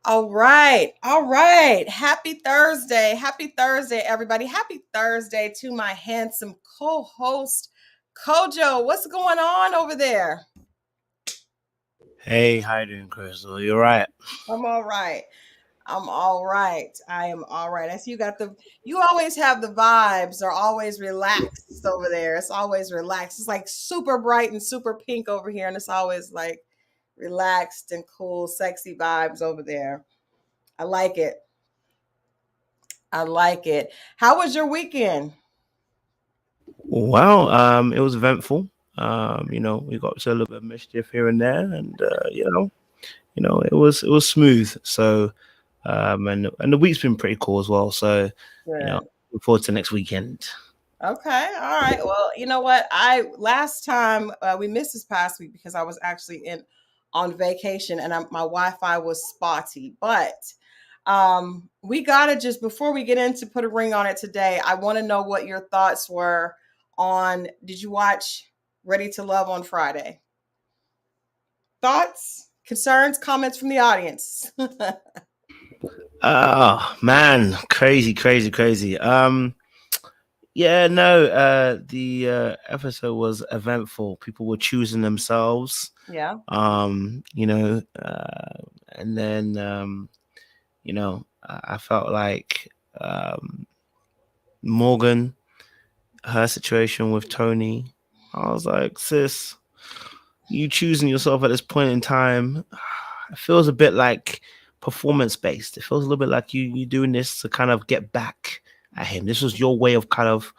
All right. All right. Happy Thursday. Happy Thursday, everybody. Happy Thursday to my handsome co host, Kojo. What's going on over there? Hey, how you doing, Crystal? You're right. I'm all right. I'm all right. I am all right. I see you always have the vibes are always relaxed over there. It's always relaxed. It's like super bright and super pink over here. And it's always like relaxed and cool, sexy vibes over there. I like it. I like it. How was your weekend? Well, it was eventful. We got to a little bit of mischief here and there, and it was smooth. So, and the week's been pretty cool as well. So, Good. look forward to next weekend. Okay. All right. Well, you know what? I last time we missed this past week because I was actually in on vacation and my Wi-Fi was spotty. But we gotta just before we get into put a ring on it today. I want to know what your thoughts were on. Did you watch Ready to Love on Friday? Thoughts, concerns, comments from the audience. Oh man, crazy, crazy, crazy. Yeah, no, the episode was eventful. People were choosing themselves. Yeah. And then I felt like Morgan, her situation with Tony, I was like, sis, you choosing yourself at this point in time, it feels a bit like performance based. It feels a little bit like you doing this to kind of get back at him. This was your way of kind of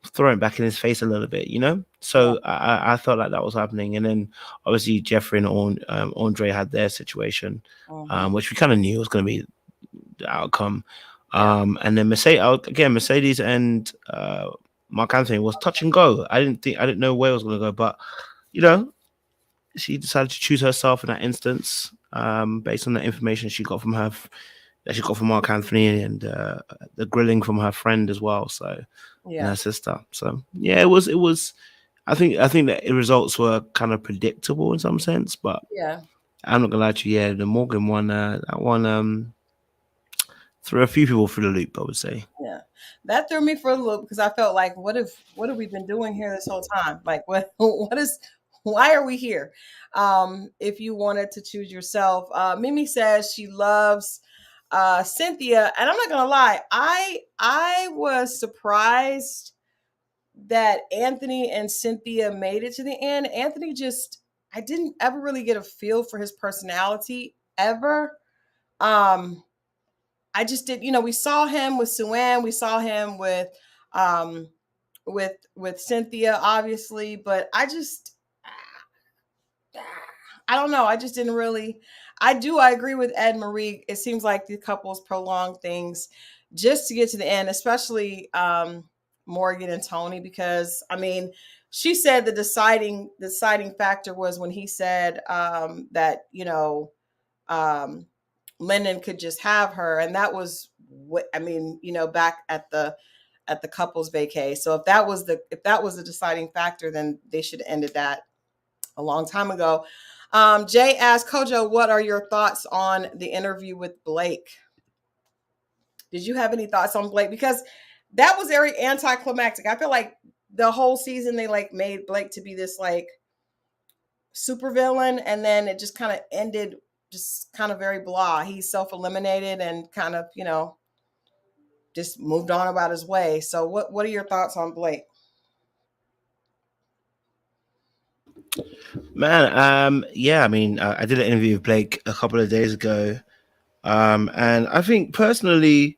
throwing back in his face a little bit, you know? Yeah. So I felt like that was happening. And then obviously Jeffrey and Andre had their situation, Mhm. which we kind of knew was going to be the outcome. Yeah. And then Mercedes and Mark Anthony was touch and go. I didn't know where it was going to go, but you know, she decided to choose herself in that instance, based on the information that she got from Mark Anthony and the grilling from her friend as well. So and Yeah. her sister. So yeah, it was. I think that the results were kind of predictable in some sense, but Yeah. I'm not gonna lie to you. Yeah, the Morgan one, that one threw a few people through the loop. I would say. Yeah. That threw me for a loop because I felt like what have we been doing here this whole time? Like what is why are we here? If you wanted to choose yourself. Mimi says she loves Cynthia, and I'm not gonna lie, I was surprised that Anthony and Cynthia made it to the end. Anthony just I didn't ever really get a feel for his personality ever. Um I just did, we saw him with Suan, we saw him um with Cynthia, obviously, but I don't know. I just didn't really I agree with Ed Marie. It seems like the couples prolong things just to get to the end, especially Morgan and Tony, because I mean, she said the deciding factor was when he said that, um, Lennon could just have her, and that was what I mean. Back at the couples vacay. So if that was the deciding factor, then they should have ended that a long time ago. Jay asked Kojo, "What are your thoughts on the interview with Blake? Did you have any thoughts on Blake? Because that was very anticlimactic. I feel like the whole season they like made Blake to be this like super villain, and then it just kind of ended just kind of very blah. He self eliminated and kind of just moved on about his way. So what are your thoughts on Blake? Man, yeah, I mean, I did an interview with Blake a couple of days ago, and I think personally,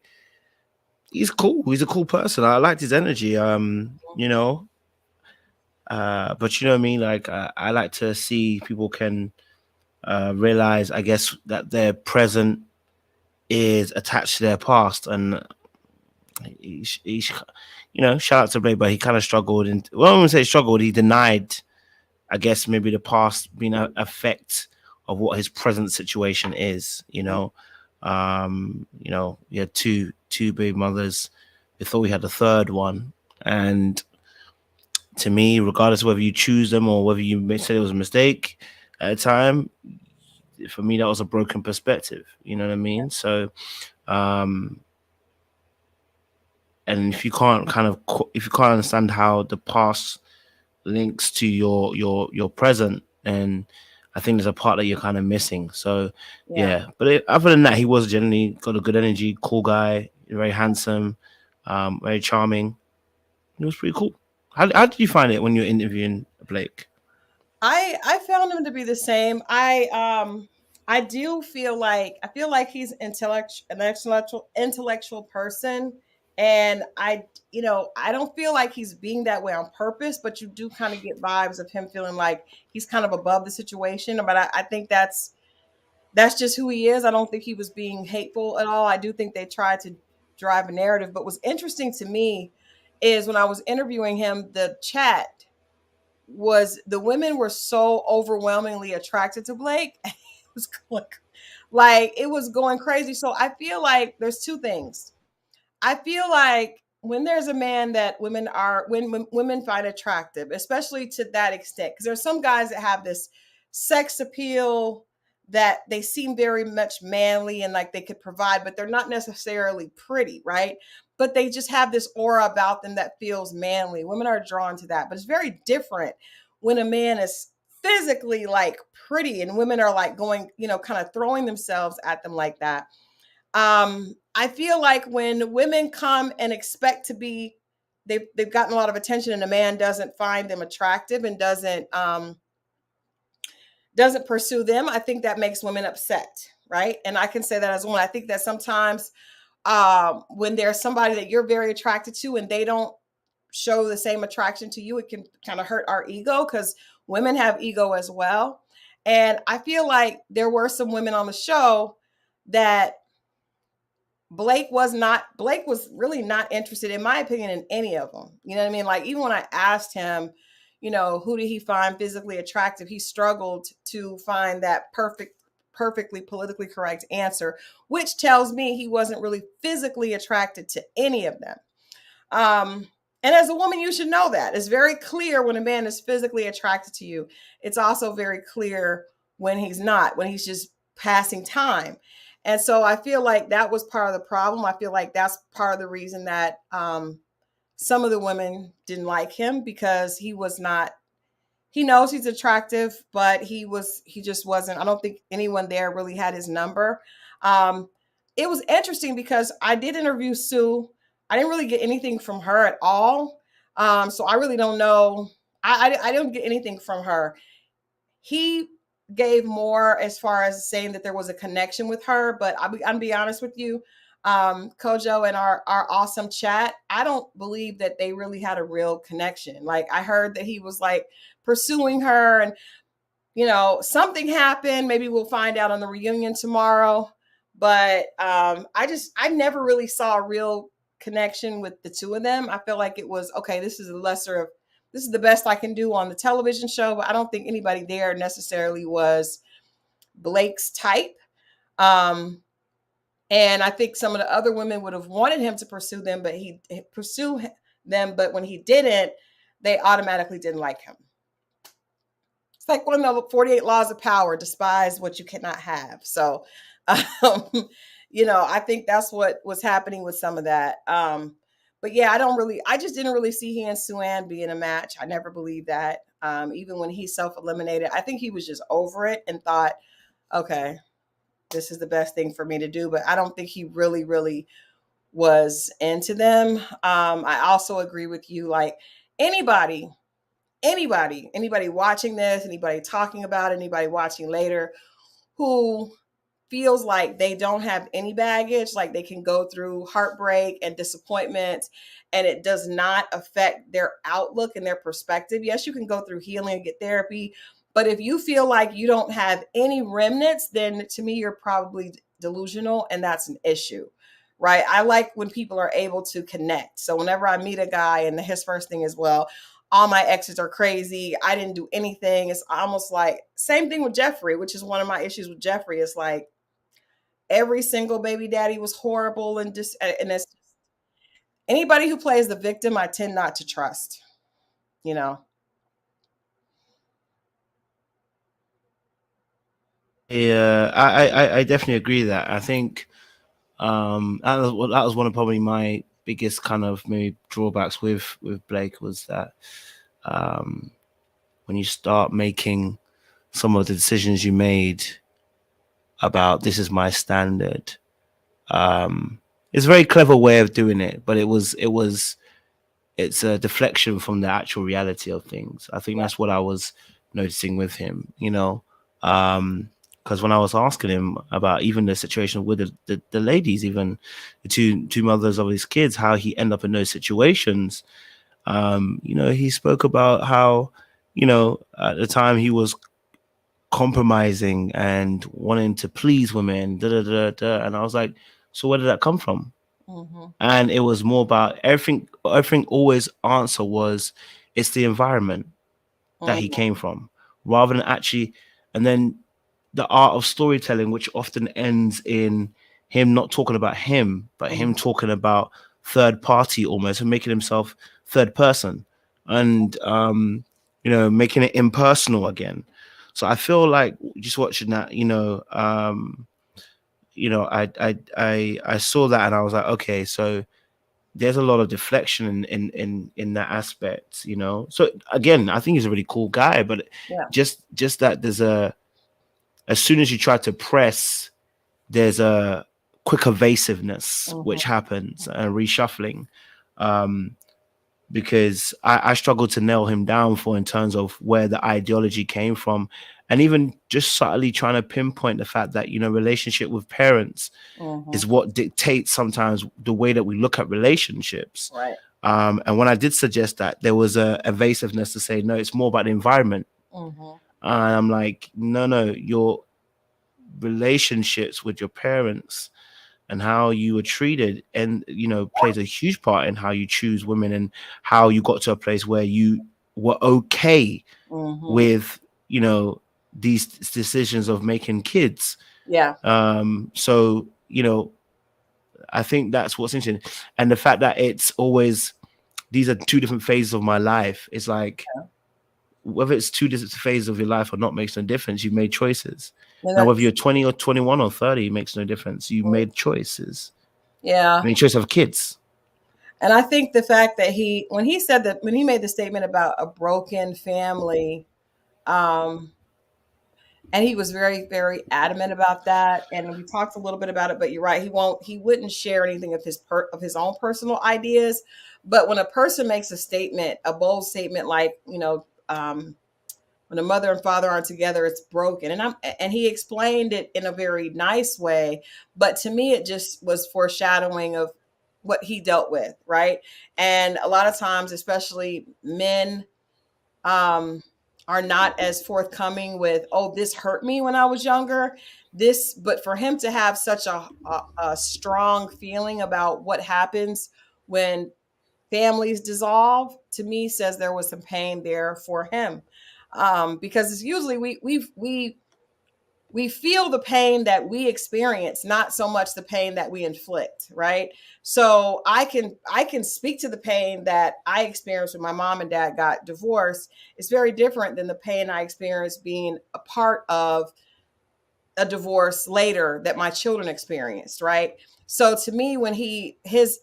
he's cool. He's a cool person. I liked his energy. But you know what I mean. Like, I like to see people can realize, I guess, that their present is attached to their past, and he shout out to Blake, but he kind of struggled, and well, I wouldn't say struggled. He denied, I guess, maybe the past being an effect of what his present situation is. He had two baby mothers. We thought we had a third one, and to me, regardless of whether you choose them or whether you may say it was a mistake at a time, for me that was a broken perspective. You know what I mean? So, um, and if you can't if you can't understand how the past links to your present, and I think there's a part that you're kind of missing. So Yeah. yeah, but other than that, he was generally got a good energy, cool guy, very handsome, very charming. It was pretty cool. How did you find it when you were interviewing Blake? I found him to be the same. I do feel like I feel like he's intellectual person, and I don't feel like he's being that way on purpose, but you do kind of get vibes of him feeling like he's kind of above the situation. But I think that's just who he is. I don't think he was being hateful at all. I do think they tried to drive a narrative. But what's interesting to me is when I was interviewing him, the chat was the women were so overwhelmingly attracted to Blake. It was like it was going crazy. So I feel like there's two things. I feel like when there's a man that when women find attractive, especially to that extent, because there's some guys that have this sex appeal that they seem very much manly and like they could provide, but they're not necessarily pretty, right? But they just have this aura about them that feels manly. Women are drawn to that, but it's very different when a man is physically like pretty and women are like going, kind of throwing themselves at them like that. I feel like when women come and expect to be, they've gotten a lot of attention, and a man doesn't find them attractive and doesn't pursue them. I think that makes women upset, right? And I can say that as a woman. I think that sometimes when there's somebody that you're very attracted to and they don't show the same attraction to you, it can kind of hurt our ego because women have ego as well. And I feel like there were some women on the show that Blake was really not interested, in my opinion, in any of them. You know what I mean? Like even when I asked him, who did he find physically attractive, he struggled to find that perfectly politically correct answer, which tells me he wasn't really physically attracted to any of them. Um, and as a woman, you should know that. It's very clear when a man is physically attracted to you. It's also very clear when he's not, when he's just passing time. And so I feel like that was part of the problem. I feel like that's part of the reason that some of the women didn't like him, because he was not, he knows he's attractive, but he just wasn't. I don't think anyone there really had his number. Um, it was interesting because I did interview Sue. I didn't really get anything from her at all. So I really don't know. I didn't get anything from her. He gave more as far as saying that there was a connection with her, but I'm be honest with you, Kojo and our awesome chat, I don't believe that they really had a real connection. Like I heard that he was like pursuing her, and something happened. Maybe we'll find out on the reunion tomorrow. But I never really saw a real connection with the two of them. I feel like it was okay. This is the best I can do on the television show, but I don't think anybody there necessarily was Blake's type. Um, and I think some of the other women would have wanted him to pursue them, but he pursue them. But when he didn't, they automatically didn't like him. It's like one of the 48 laws of power: despise what you cannot have. So, um, I think that's what was happening with some of that. But yeah, I just didn't really see he and Suan being a match. I never believed that. Even when he self eliminated, I think he was just over it and thought, okay, this is the best thing for me to do. But I don't think he really, really was into them. I also agree with you. Like anybody, anybody watching this, anybody talking about it, anybody watching later who feels like they don't have any baggage, like they can go through heartbreak and disappointment and it does not affect their outlook and their perspective. Yes, you can go through healing and get therapy, but if you feel like you don't have any remnants, then to me, you're probably delusional, and that's an issue. Right. I like when people are able to connect. So whenever I meet a guy and his first thing is, well, all my exes are crazy, I didn't do anything. It's almost like same thing with Jeffrey, which is one of my issues with Jeffrey. It's like every single baby daddy was horrible and just and it's anybody who plays the victim, I tend not to trust, you know. Yeah, I definitely agree that. I think that was one of probably my biggest kind of maybe drawbacks with Blake was that um, when you start making some of the decisions you made about this is my standard, um, it's a very clever way of doing it, but it's a deflection from the actual reality of things. I think Yeah. that's what I was noticing with him, you know. Because when I was asking him about even the situation with the ladies, even the two mothers of his kids, how he ended up in those situations, he spoke about how, at the time he was compromising and wanting to please women, da da da da. And I was like, so where did that come from? Mm-hmm. And it was more about everything. Everything always answer was it's the environment that he Mm-hmm. came from, rather than actually. And then the art of storytelling, which often ends in him not talking about him, but him Mm-hmm. talking about third party almost, and making himself third person, and making it impersonal again. So I feel like just watching that, I saw that and I was like, okay, so there's a lot of deflection in that aspect, So again, I think he's a really cool guy, but Yeah. just that there's a as soon as you try to press, there's a quick evasiveness Mm-hmm. which happens and reshuffling. Um, because I struggled to nail him down for in terms of where the ideology came from, and even just subtly trying to pinpoint the fact that relationship with parents Mm-hmm. is what dictates sometimes the way that we look at relationships. Right. And when I did suggest that, there was a evasiveness to say, no, it's more about the environment. Mm-hmm. And I'm like, no, your relationships with your parents and how you were treated and plays a huge part in how you choose women and how you got to a place where you were okay Mm-hmm. with these decisions of making kids. Yeah. So I think that's what's interesting. And the fact that it's always these are two different phases of my life. It's like whether it's two different phases of your life or not makes no difference. You've made choices. And Now, whether that's you're 20 or 21 or 30 makes no difference. You made choices. yeah. You made choice of kids. And I think the fact that when he said that, when he made the statement about a broken family, um, and he was very, very adamant about that. And we talked a little bit about it, but you're right. He wouldn't share anything of of his own personal ideas. But when a person makes a statement, a bold statement, like, when the mother and father aren't together, it's broken. And he explained it in a very nice way. But to me, it just was foreshadowing of what he dealt with. Right. And a lot of times, especially men, um, are not as forthcoming with, oh, this hurt me when I was younger. But for him to have such a strong feeling about what happens when families dissolve, to me says there was some pain there for him. Because it's usually we feel the pain that we experience, not so much the pain that we inflict, right? So I can speak to the pain that I experienced when my mom and dad got divorced. It's very different than the pain I experienced being a part of a divorce later that my children experienced, right? So to me, when his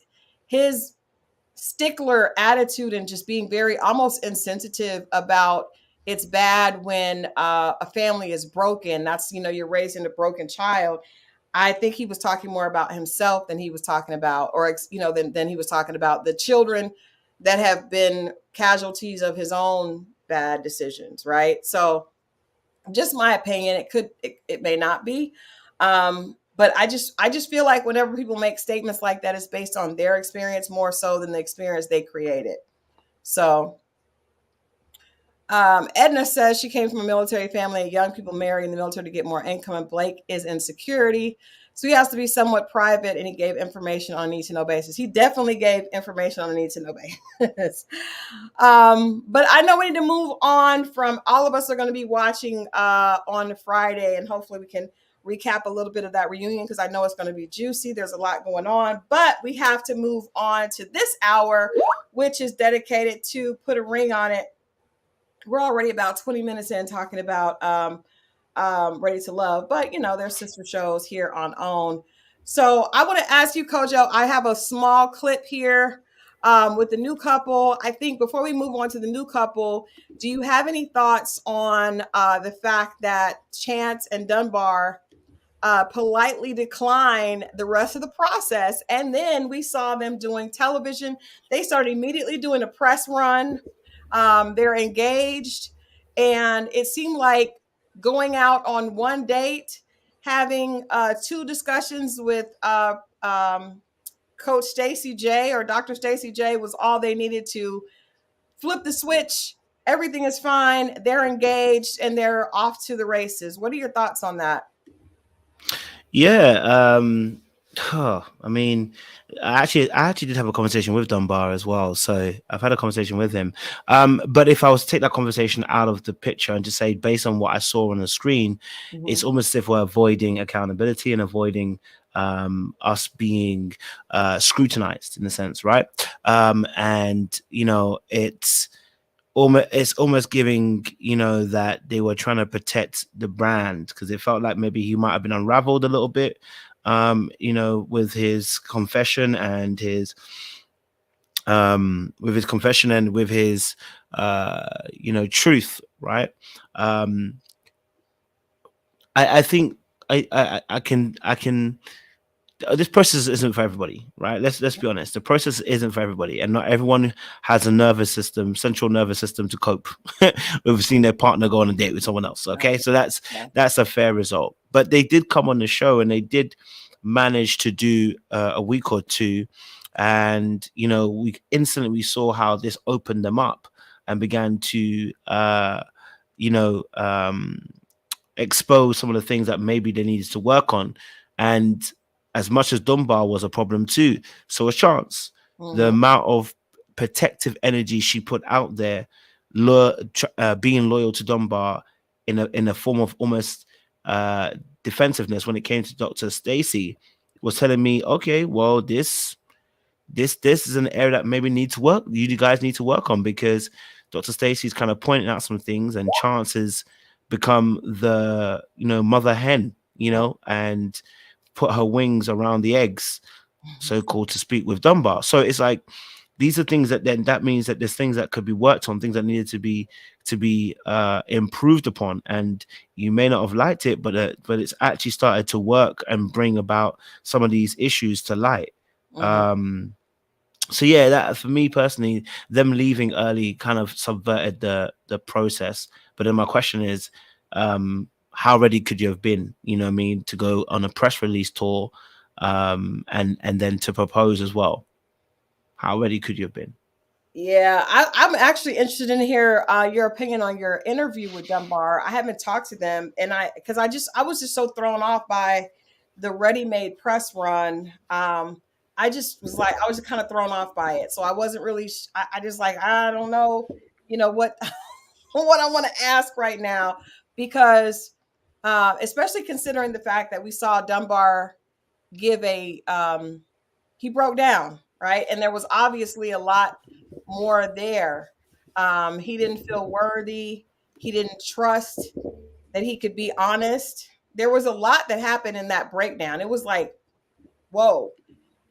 stickler attitude and just being very almost insensitive about it's bad when a family is broken. That's, you're raising a broken child. I think he was talking more about himself than he was talking about, or than he was talking about the children that have been casualties of his own bad decisions, right? So just my opinion, it may not be, but I just feel like whenever people make statements like that, it's based on their experience more so than the experience they created. So Edna says she came from a military family and young people marry in the military to get more income, and Blake is in security. So he has to be somewhat private, and he gave information on a need to know basis. He definitely gave information on a need to know basis. But I know we need to move on from, all of us are going to be watching on Friday, and hopefully we can recap a little bit of that reunion because I know it's going to be juicy. There's a lot going on, but we have to move on to this hour, which is dedicated to put a ring on it. We're already about 20 minutes in talking about Ready to Love, but their sister shows here on OWN. So I want to ask you, Kojo. I have a small clip here with the new couple. I think before we move on to the new couple, do you have any thoughts on the fact that Chance and Dunbar politely decline the rest of the process? And then we saw them doing television. They started immediately doing a press run. They're engaged, and it seemed like going out on one date, having two discussions with Coach Stacy J or Dr. Stacy J was all they needed to flip the switch. Everything is fine. They're engaged and they're off to the races. What are your thoughts on that? Yeah, I mean, I actually did have a conversation with Dunbar as well. So I've had a conversation with him. But if I was to take that conversation out of the picture and just say, based on what I saw on the screen, it's Mhm. almost as if we're avoiding accountability and avoiding us being scrutinized in a sense, right? And it's almost giving that they were trying to protect the brand because it felt like maybe he might have been unraveled a little bit with his confession and his truth, right? Um i i think I can this process isn't for everybody, right? Let's be honest. The process isn't for everybody, and not everyone has a central nervous system to cope with seeing their partner go on a date with someone else. Okay, Right. so that's Yeah. that's a fair result. But they did come on the show, and they did manage to do a week or two, and we saw how this opened them up and began to you know um expose some of the things that maybe they needed to work on. And as much as Dunbar was a problem too, so was Chance. The Hmm. amount of protective energy she put out there, being loyal to Dunbar in a form of almost uh, defensiveness when it came to Dr. Stacy, was telling me, okay, well, this is an area that maybe needs work. You guys need to work on because Dr. Stacy's kind of pointing out some things, and Chance has become the mother hen, and put her wings around the eggs, so called, to speak with Dunbar. So it's like these are things that means that there's things that could be worked on, things that needed to be improved upon, and you may not have liked it, but it's actually started to work and bring about some of these issues to light. Hmm. So yeah, that for me personally, them leaving early kind of subverted the process. But then my question is, how ready could you have been, what I mean, to go on a press release tour, and then to propose as well? How ready could you have been? Yeah, I'm actually interested in hear your opinion on your interview with Dunbar. I haven't talked to them, and because I was just so thrown off by the ready-made press run. I just was like I was just kind of thrown off by it, so I wasn't really. I just like I don't know, what what I want to ask right now because, especially considering the fact that we saw Dunbar give he broke down, right? And there was obviously a lot more there. He didn't feel worthy. He didn't trust that he could be honest. There was a lot that happened in that breakdown. It was like, whoa.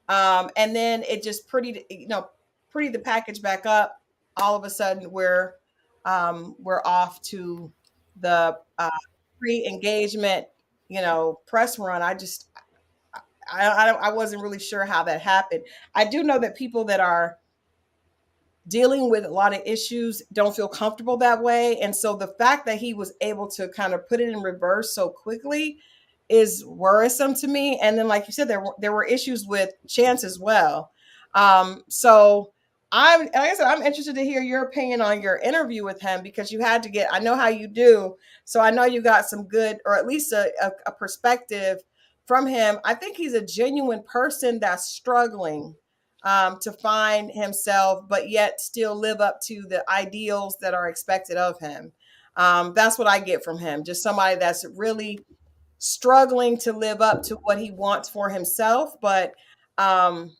And then it just pretty the package back up. All of a sudden, we're off to the pre-engagement, press run. I wasn't really sure how that happened. I do know that people that are dealing with a lot of issues don't feel comfortable that way. And so the fact that he was able to kind of put it in reverse so quickly is worrisome to me. And then, like you said, there were issues with Chance as well. So like I said, I'm interested to hear your opinion on your interview with him because you had to get. I know how you do, so I know you got some good, or at least a perspective from him. I think he's a genuine person that's struggling to find himself, but yet still live up to the ideals that are expected of him. That's what I get from him. Just somebody that's really struggling to live up to what he wants for himself, but um,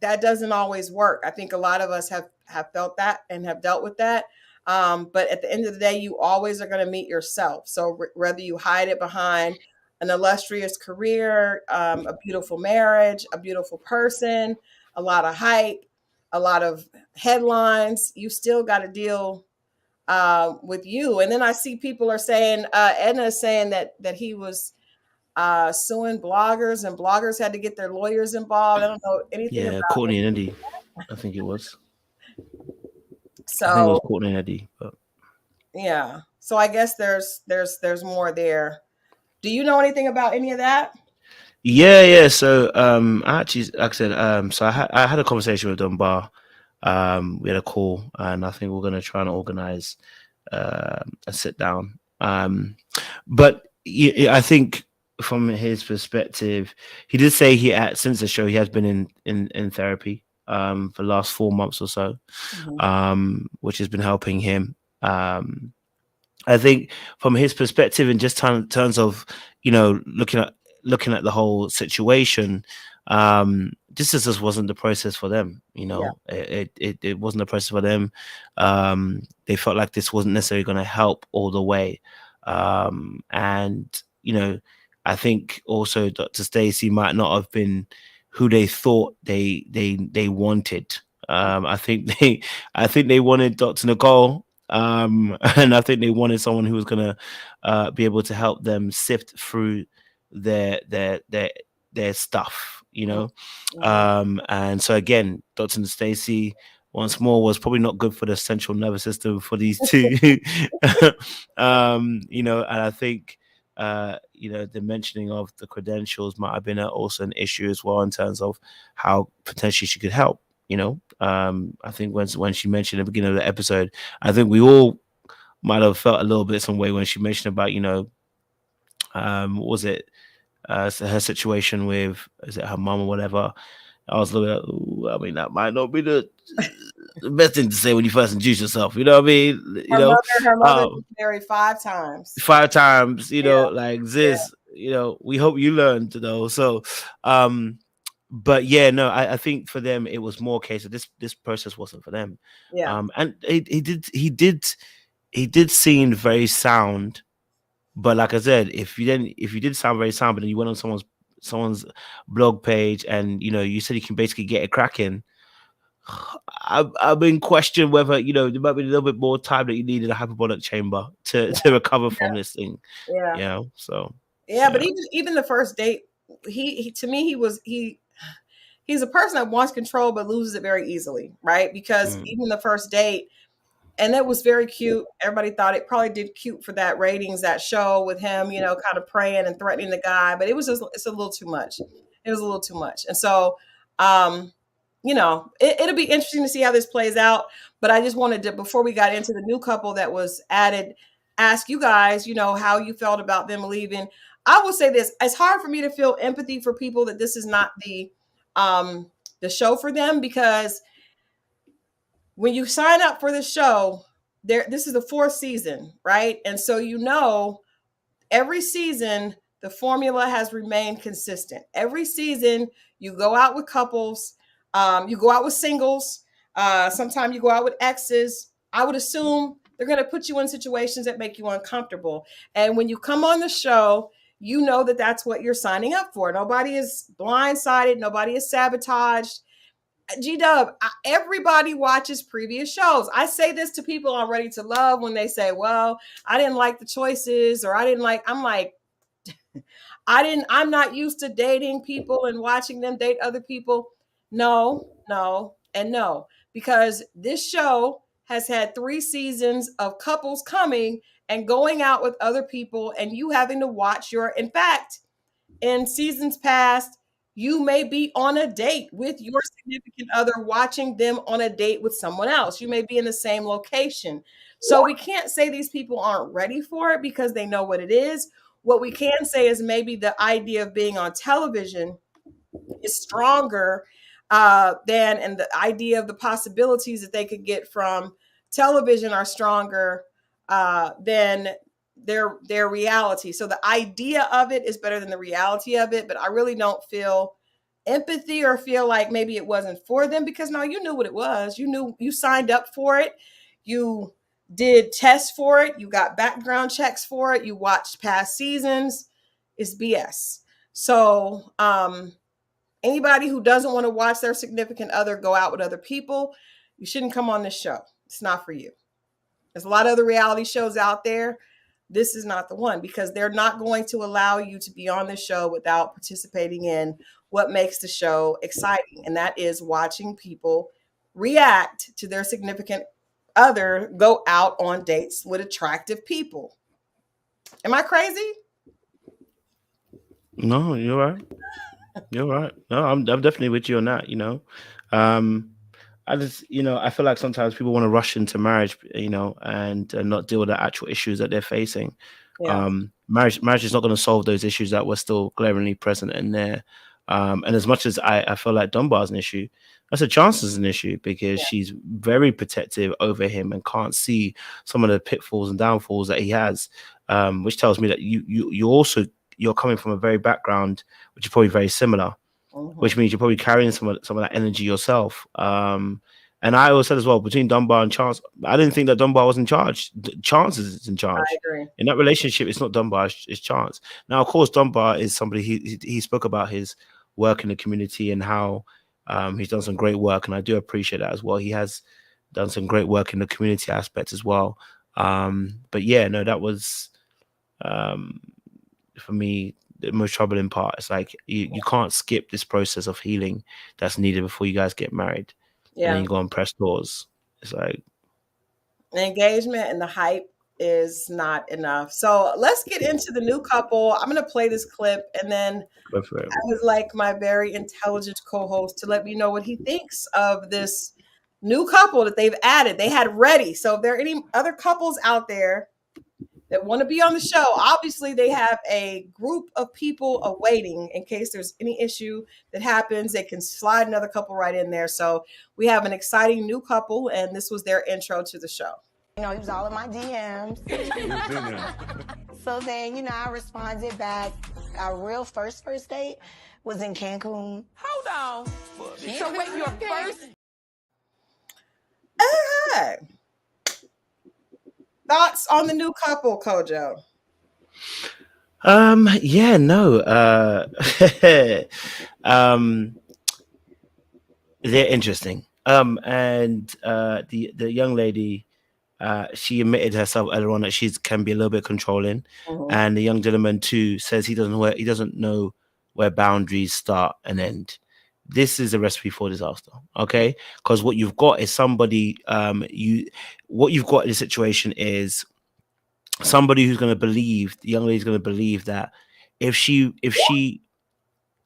that doesn't always work. I think a lot of us have felt that and have dealt with that. But at the end of the day, you always are going to meet yourself. So whether you hide it behind an illustrious career, a beautiful marriage, a beautiful person, a lot of hype, a lot of headlines, you still got to deal with you. And then I see people are saying, Edna is saying that he was suing bloggers, and bloggers had to get their lawyers involved. I don't know anything Yeah, about Courtney it. and Eddie. I think it was. I think it was So Courtney and Eddie. But yeah. So I guess there's more there. Do you know anything about any of that? yeah, yeah. So I actually, like I said, so I had a conversation with Dunbar. We had a call, and I think we're gonna try and organize a sit down. But I think from his perspective, he did say he had, since the show he has been in therapy for the last 4 months or so, Hmm. which has been helping him. I think from his perspective, and just terms of looking at the whole situation, this just wasn't the process for them. Yeah. It wasn't a process for them. They felt like this wasn't necessarily going to help all the way, and I think also Dr. Stacy might not have been who they thought they wanted. I think they wanted Dr. Nicole, and I think they wanted someone who was gonna be able to help them sift through their their stuff, Mm-hmm. and so again, Dr. Stacy once more was probably not good for the central nervous system for these two. And I think the mentioning of the credentials might have been also an issue as well in terms of how potentially she could help. I think when she mentioned at the beginning of the episode, I think we all might have felt a little bit some way when she mentioned about what was it so her situation with, is it her mom or whatever. I was looking at, ooh, I mean, that might not be the best thing to say when you first introduce yourself. You know what I mean? Her mother Um, was married 5 times. 5 times, Yeah. like Yeah. this, we hope you learn to know. So, um, but yeah, no, I think for them it was more a case of this process wasn't for them. Yeah. And he did seem very sound, but like I said, if you did sound very sound, but then you went on someone's blog page and you said you can basically get it cracking. I've been questioned whether there might be a little bit more time that you need in a hyperbolic chamber to recover from this thing. Yeah. So Yeah, but yeah. even the first date, he to me he's a person that wants control but loses it very easily, right? Because Mm. even the first date, and it was very cute. Everybody thought it probably did cute for that ratings, that show with him, kind of praying and threatening the guy, but it's a little too much. It was a little too much. And so, um, it'll be interesting to see how this plays out. But I just wanted to, before we got into the new couple that was added, ask you guys, how you felt about them leaving. I will say this: it's hard for me to feel empathy for people that this is not um, the show for them, because when you sign up for the show, this is the fourth season, right? And so every season the formula has remained consistent. Every season you go out with couples, you go out with singles, sometimes you go out with exes. I would assume they're going to put you in situations that make you uncomfortable. And when you come on the show, you know that that's what you're signing up for. Nobody is blindsided, nobody is sabotaged. G Dub, everybody watches previous shows. I say this to people on Ready to Love when they say, well, I didn't like the choices, or I didn't like, I'm like, I'm not used to dating people and watching them date other people. No, no, and no, because this show has had 3 seasons of couples coming and going out with other people, and you having to watch in fact, in seasons past, you may be on a date with your significant other, watching them on a date with someone else. You may be in the same location. So we can't say these people aren't ready for it because they know what it is. What we can say is maybe the idea of being on television is stronger and the idea of the possibilities that they could get from television are stronger than their reality. So the idea of it is better than the reality of it, but I really don't feel empathy or feel like maybe it wasn't for them, because no, you knew what it was. You knew, you signed up for it. You did tests for it, you got background checks for it, you watched past seasons. It's BS. So, anybody who doesn't want to watch their significant other go out with other people, you shouldn't come on this show. It's not for you. There's a lot of other reality shows out there. This is not the one because they're not going to allow you to be on the show without participating in what makes the show exciting. And that is watching people react to their significant other go out on dates with attractive people. Am I crazy? No, you're right. You're right. No, I'm definitely with you on that. Um, I just, I feel like sometimes people want to rush into marriage, and not deal with the actual issues that they're facing. Yeah. Marriage is not going to solve those issues that were still glaringly present in there. And as much as I feel like Dunbar's an issue, that's a chance is an issue because Yeah. she's very protective over him and can't see some of the pitfalls and downfalls that he has, which tells me that you're coming from a very background which is probably very similar, Mm-hmm. which means you're probably carrying some of that energy yourself. And I always said as well, between Dunbar and Chance, I didn't think that Dunbar was in charge. Chance is in I charge. agree. In that relationship, it's not Dunbar, it's Chance. Now, of course, Dunbar is somebody, he spoke about his work in the community and how he's done some great work. And I do appreciate that as well. He has done some great work in the community aspect as well. But yeah, no, that was, um, for me, the most troubling part. It's like you can't skip this process of healing that's needed before you guys get married, and then Yeah. you go and press doors. It's like, The engagement and the hype is not enough. So let's get into the new couple. I'm going to play this clip and then go for it. I would like my very intelligent co host to let me know what he thinks of this new couple that they've added. They had ready. So if there are any other couples out there that want to be on the show, obviously they have a group of people awaiting in case there's any issue that happens. They can slide another couple right in there. So we have an exciting new couple, and this was their intro to the show. He was all in my DMs. So then, I responded back. Our real first date was in Cancun. Hold on. So wait, your first? Hey, thoughts on the new couple, Kojo? Yeah, no. Um, they're interesting. And the young lady, she admitted herself earlier on that she can be a little bit controlling, Mhm. and the young gentleman too says he doesn't know where boundaries start and end. This is a recipe for disaster, okay? Because what you've got is somebody, what you've got in the situation is somebody who's going to believe, the young lady's going to believe that if she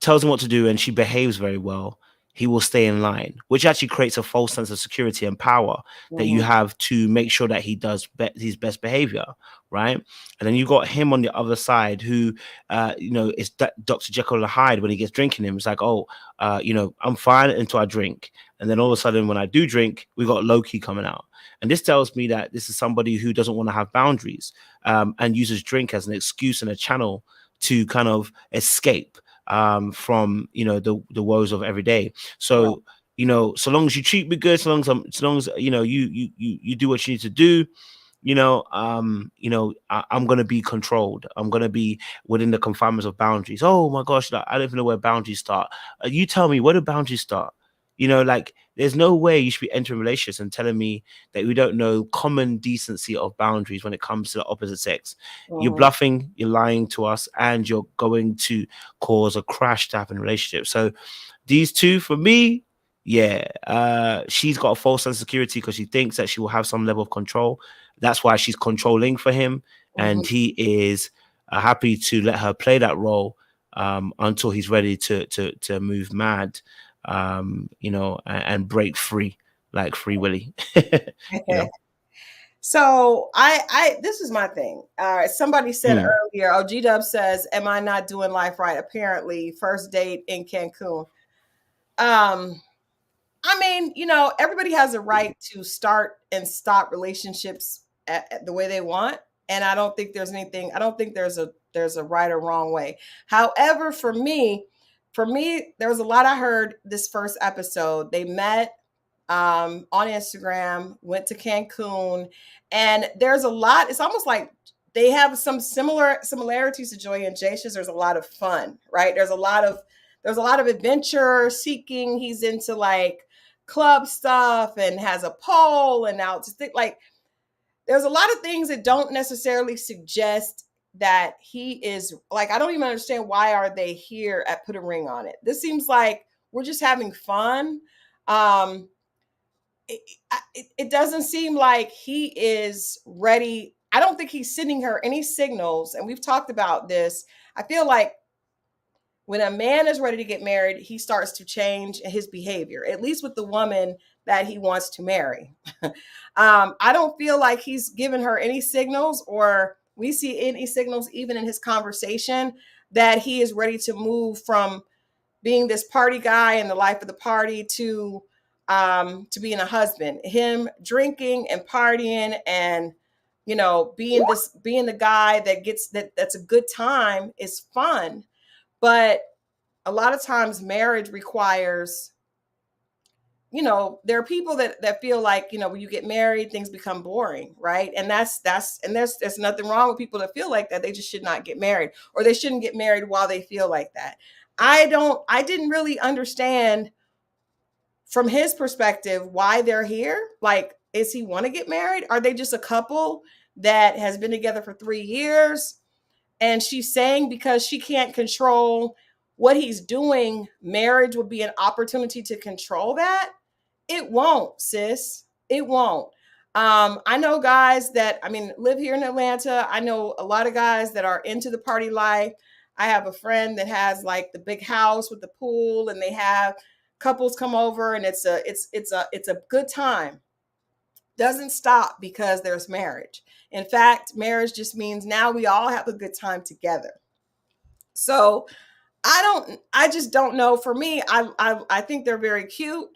tells him what to do and she behaves very well, he will stay in line, which actually creates a false sense of security and power that you Mhm. have to make sure that he does his best behavior, right? And then you got him on the other side who, is Dr. Jekyll and Hyde when he gets drinking him. It's like, oh, I'm fine until I drink. And then all of a sudden, when I do drink, we got Loki coming out. And this tells me that this is somebody who doesn't want to have boundaries, and uses drink as an excuse and a channel to kind of escape from the woes of every day. Right. So so long as you treat me good, so long as you do what you need to do, I'm gonna be controlled. I'm gonna be within the confinements of boundaries. Oh my gosh, like, I don't even know where boundaries start. You tell me, where do boundaries start? Like there's no way you should be entering relationships and telling me that we don't know common decency of boundaries when it comes to the opposite sex. You're Mhm. bluffing, you're lying to us, and you're going to cause a crash to happen in a relationship. So these two, for me, yeah, she's got a false sense of security because she thinks that she will have some level of control. That's why she's controlling for him, Mhm. and he is happy to let her play that role until he's ready to move mad, and break free like Free Willy. you know. So I this is my thing. All right, somebody said Mm, earlier, oh, G Dub says, "Am I not doing life right?" Apparently, first date in Cancun. Um, I mean, everybody has a right to start and stop relationships at the way they want, and I don't think there's anything. I don't think there's a right or wrong way. However, for me, there was a lot I heard this first episode. They met. on Instagram, went to Cancun, and there's a lot. It's almost like they have some similarities to Joy and Jacia's. There's a lot of fun, right? There's a lot of adventure seeking. He's into like club stuff and has a pole and now to think like there's a lot of things that don't necessarily suggest that he is like I don't even understand why are they here at Put a Ring on It. This seems like we're just having fun. Um it doesn't seem like he is ready. I don't think he's sending her any signals, and we've talked about this. I feel like when a man is ready to get married, he starts to change his behavior, at least with the woman that he wants to marry. I don't feel like he's given her any signals, or we see any signals, even in his conversation, that he is ready to move from being this party guy in the life of the party to being a husband. Him drinking and partying and being the guy that gets that's a good time is fun, but a lot of times marriage requires, there are people that feel like, when you get married, things become boring, right? And there's nothing wrong with people that feel like that. They just should not get married, or they shouldn't get married while they feel like that. I didn't really understand from his perspective why they're here. Like, is he want to get married? Are they just a couple that has been together for 3 years? And she's saying because she can't control what he's doing, marriage would be an opportunity to control that. It won't, sis. It won't. I know guys that, live here in Atlanta. I know a lot of guys that are into the party life. I have a friend that has like the big house with the pool, and they have couples come over, and it's a good time. Doesn't stop because there's marriage. In fact, marriage just means now we all have a good time together. So I just don't know. For me, I think they're very cute.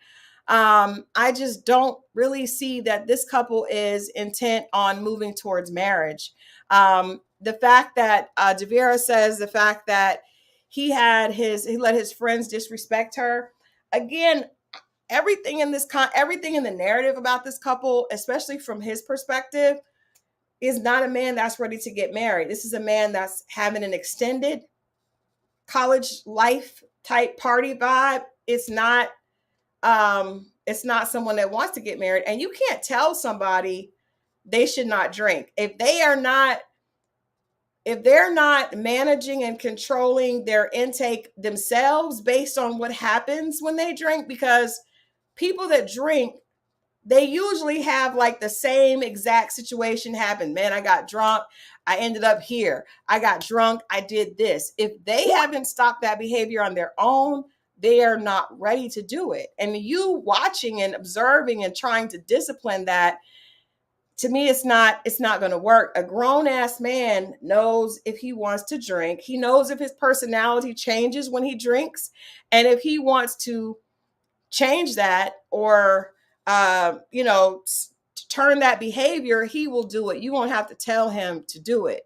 I just don't really see that this couple is intent on moving towards marriage. The fact that Devera says the fact that he let his friends disrespect her. Again, everything in the narrative about this couple, especially from his perspective, is not a man that's ready to get married. This is a man that's having an extended college life type party vibe. It's not someone that wants to get married. And you can't tell somebody they should not drink if they're not managing and controlling their intake themselves based on what happens when they drink. Because people that drink, they usually have like the same exact situation happen. Man, I got drunk, I ended up here. I got drunk, I did this. If they haven't stopped that behavior on their own, they are not ready to do it. And you watching and observing and trying to discipline that, to me, it's not going to work. A grown ass man knows if he wants to drink. He knows if his personality changes when he drinks, and if he wants to change that or turn that behavior, he will do it. You won't have to tell him to do it.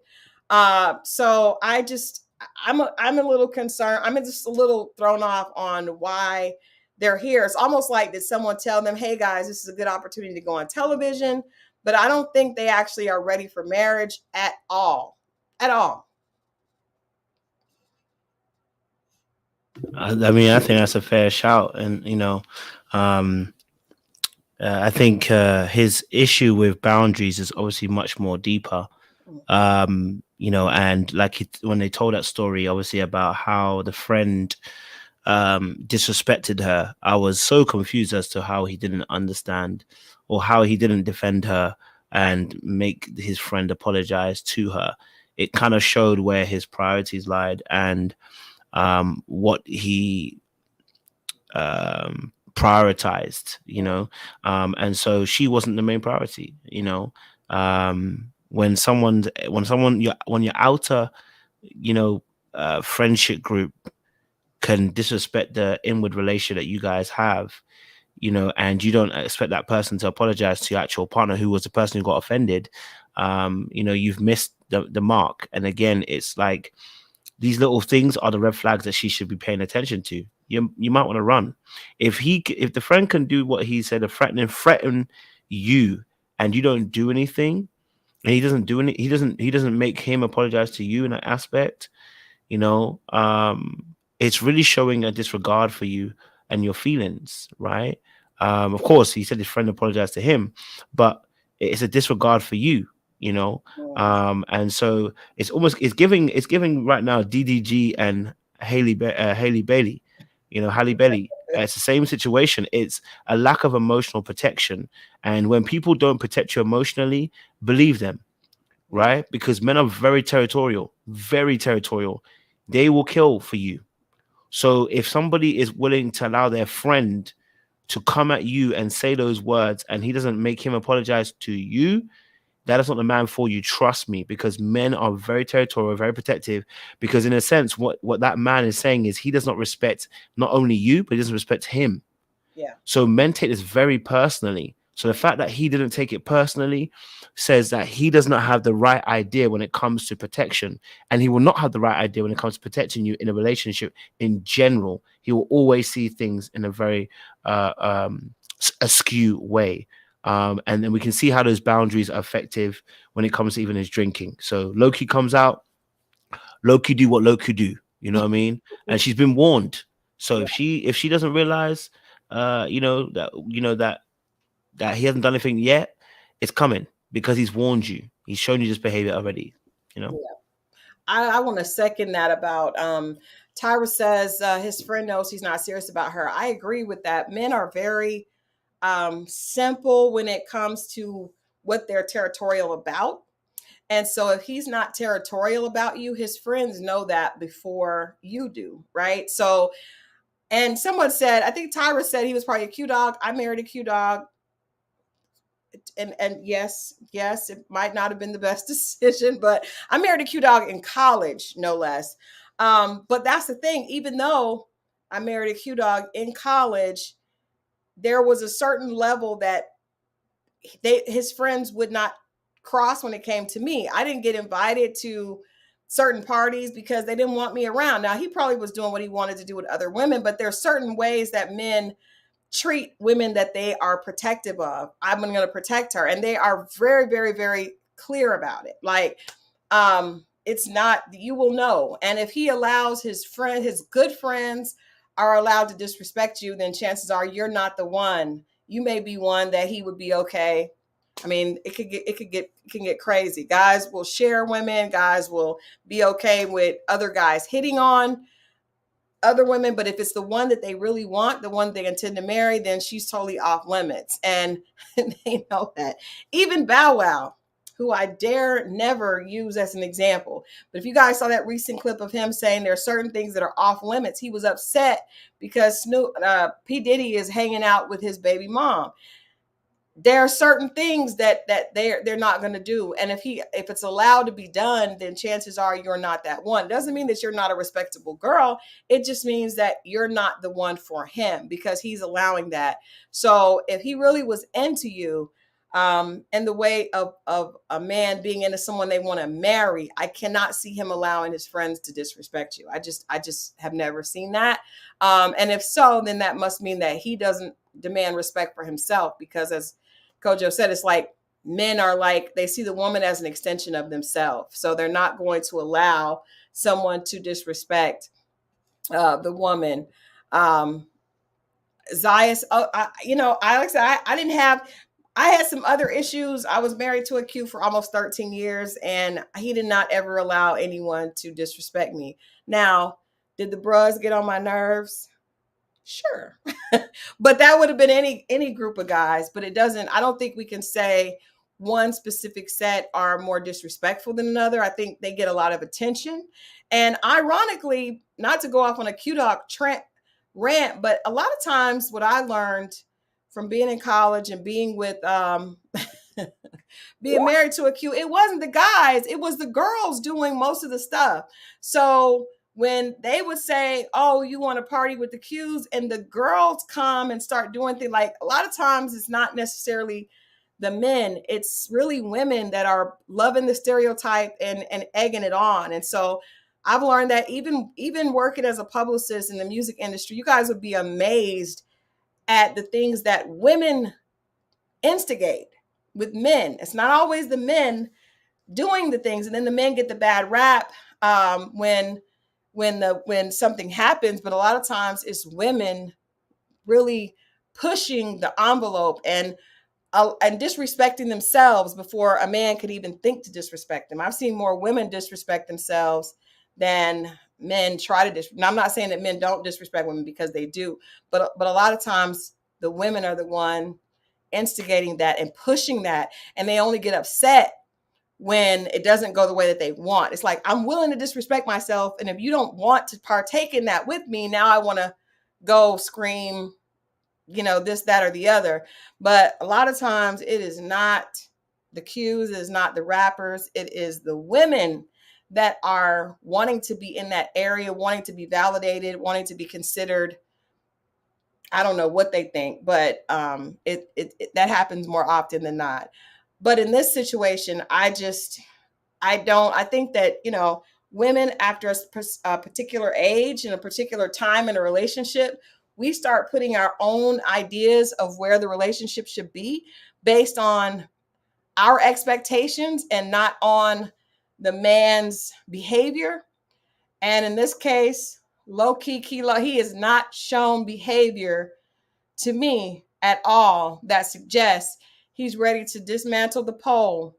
So I'm a little concerned. I'm just a little thrown off on why they're here. It's almost like, did someone tell them, hey guys, this is a good opportunity to go on television? But I don't think they actually are ready for marriage at all. At all. I think that's a fair shout. And, I think his issue with boundaries is obviously much more deeper. And like when they told that story, obviously, about how the friend disrespected her, I was so confused as to how he didn't understand, or how he didn't defend her and make his friend apologize to her. It kind of showed where his priorities lied, and what he prioritized, and so she wasn't the main priority. When your outer friendship group can disrespect the inward relation that you guys have, and you don't expect that person to apologize to your actual partner, who was the person who got offended, you've missed the mark. And again, it's like, these little things are the red flags that she should be paying attention to. you might want to run. If the friend can do what he said, threaten you, and you don't do anything, and he doesn't make him apologize to you in that aspect, you know, it's really showing a disregard for you and your feelings, right? Of course, he said his friend apologized to him, but it's a disregard for you, you know. And so it's giving right now DDG and Haley Bailey, you know, Halle Bailey. It's the same situation. It's a lack of emotional protection, and when people don't protect you emotionally, believe them, right? Because men are very territorial, very territorial. They will kill for you. So if somebody is willing to allow their friend to come at you and say those words, and he doesn't make him apologize to you, that is not the man for you. Trust me, because men are very territorial, very protective. Because in a sense, what that man is saying is he does not respect not only you, but he doesn't respect him. Yeah. So men take this very personally. So the fact that he didn't take it personally says that he does not have the right idea when it comes to protection, and he will not have the right idea when it comes to protecting you in a relationship in general. He will always see things in a very askew way. And then we can see how those boundaries are effective when it comes to even his drinking. So Loki comes out, Loki do what Loki do, you know what I mean? And she's been warned. So if she doesn't realize that he hasn't done anything yet, it's coming because he's warned you. He's shown you this behavior already, you know? Yeah. I want to second that about Tyra says his friend knows he's not serious about her. I agree with that. Men are very simple when it comes to what they're territorial about. And so if he's not territorial about you, his friends know that before you do, right? So, and someone said, I think Tyra said he was probably a Q dog. I married a Q dog. And yes, it might not have been the best decision, but I married a Q dog in college, no less. But that's the thing. Even though I married a Q dog in college, there was a certain level that his friends would not cross when it came to me. I didn't get invited to certain parties because they didn't want me around. Now he probably was doing what he wanted to do with other women, but there are certain ways that men treat women that they are protective of. I'm going to protect her. And they are very, very, very clear about it. Like, it's not, you will know. And if he allows his good friends are allowed to disrespect you, then chances are you're not the one. You may be one that he would be okay. I mean, it can get crazy. Guys will share women. Guys will be okay with other guys hitting on other women, but if it's the one that they really want, the one they intend to marry, then she's totally off limits. And they know that. Even Bow Wow, who I dare never use as an example, but if you guys saw that recent clip of him saying there are certain things that are off limits, he was upset because P. Diddy is hanging out with his baby mom. There are certain things that they're not going to do, and if it's allowed to be done, then chances are you're not that one. It doesn't mean that you're not a respectable girl. It just means that you're not the one for him because he's allowing that. So if he really was into you, in the way of a man being into someone they want to marry, I cannot see him allowing his friends to disrespect you. I just have never seen that. And if so, then that must mean that he doesn't demand respect for himself, because as Kojo said, it's like men are like, they see the woman as an extension of themselves. So they're not going to allow someone to disrespect the woman. Zayas, Alex, I had some other issues. I was married to a Q for almost 13 years, and he did not ever allow anyone to disrespect me. Now, did the bros get on my nerves? Sure. But that would have been any group of guys, but it doesn't. I don't think we can say one specific set are more disrespectful than another. I think they get a lot of attention. And ironically, not to go off on a Q-Dog rant, but a lot of times what I learned from being in college and being with being married to a Q, it wasn't the guys, it was the girls doing most of the stuff. So when they would say, oh, you want to party with the Qs, and the girls come and start doing things, like a lot of times it's not necessarily the men, it's really women that are loving the stereotype and egging it on. And so I've learned that even working as a publicist in the music industry, you guys would be amazed at the things that women instigate with men. It's not always the men doing the things, and then the men get the bad rap when something happens. But a lot of times it's women really pushing the envelope and disrespecting themselves before a man could even think to disrespect them. I've seen more women disrespect themselves than men try to disrespect. Now, I'm not saying that men don't disrespect women, because they do, but a lot of times the women are the one instigating that and pushing that, and they only get upset when it doesn't go the way that they want. It's like, I'm willing to disrespect myself, and if you don't want to partake in that with me, now I want to go scream, this, that, or the other. But a lot of times it is not the cues, it is not the rappers, it is the women that are wanting to be in that area, wanting to be validated, wanting to be considered. I don't know what they think, but that happens more often than not. But in this situation, I think that, women after a particular age and a particular time in a relationship, we start putting our own ideas of where the relationship should be based on our expectations and not on the man's behavior. And in this case, low key, he has not shown behavior to me at all that suggests he's ready to dismantle the pole,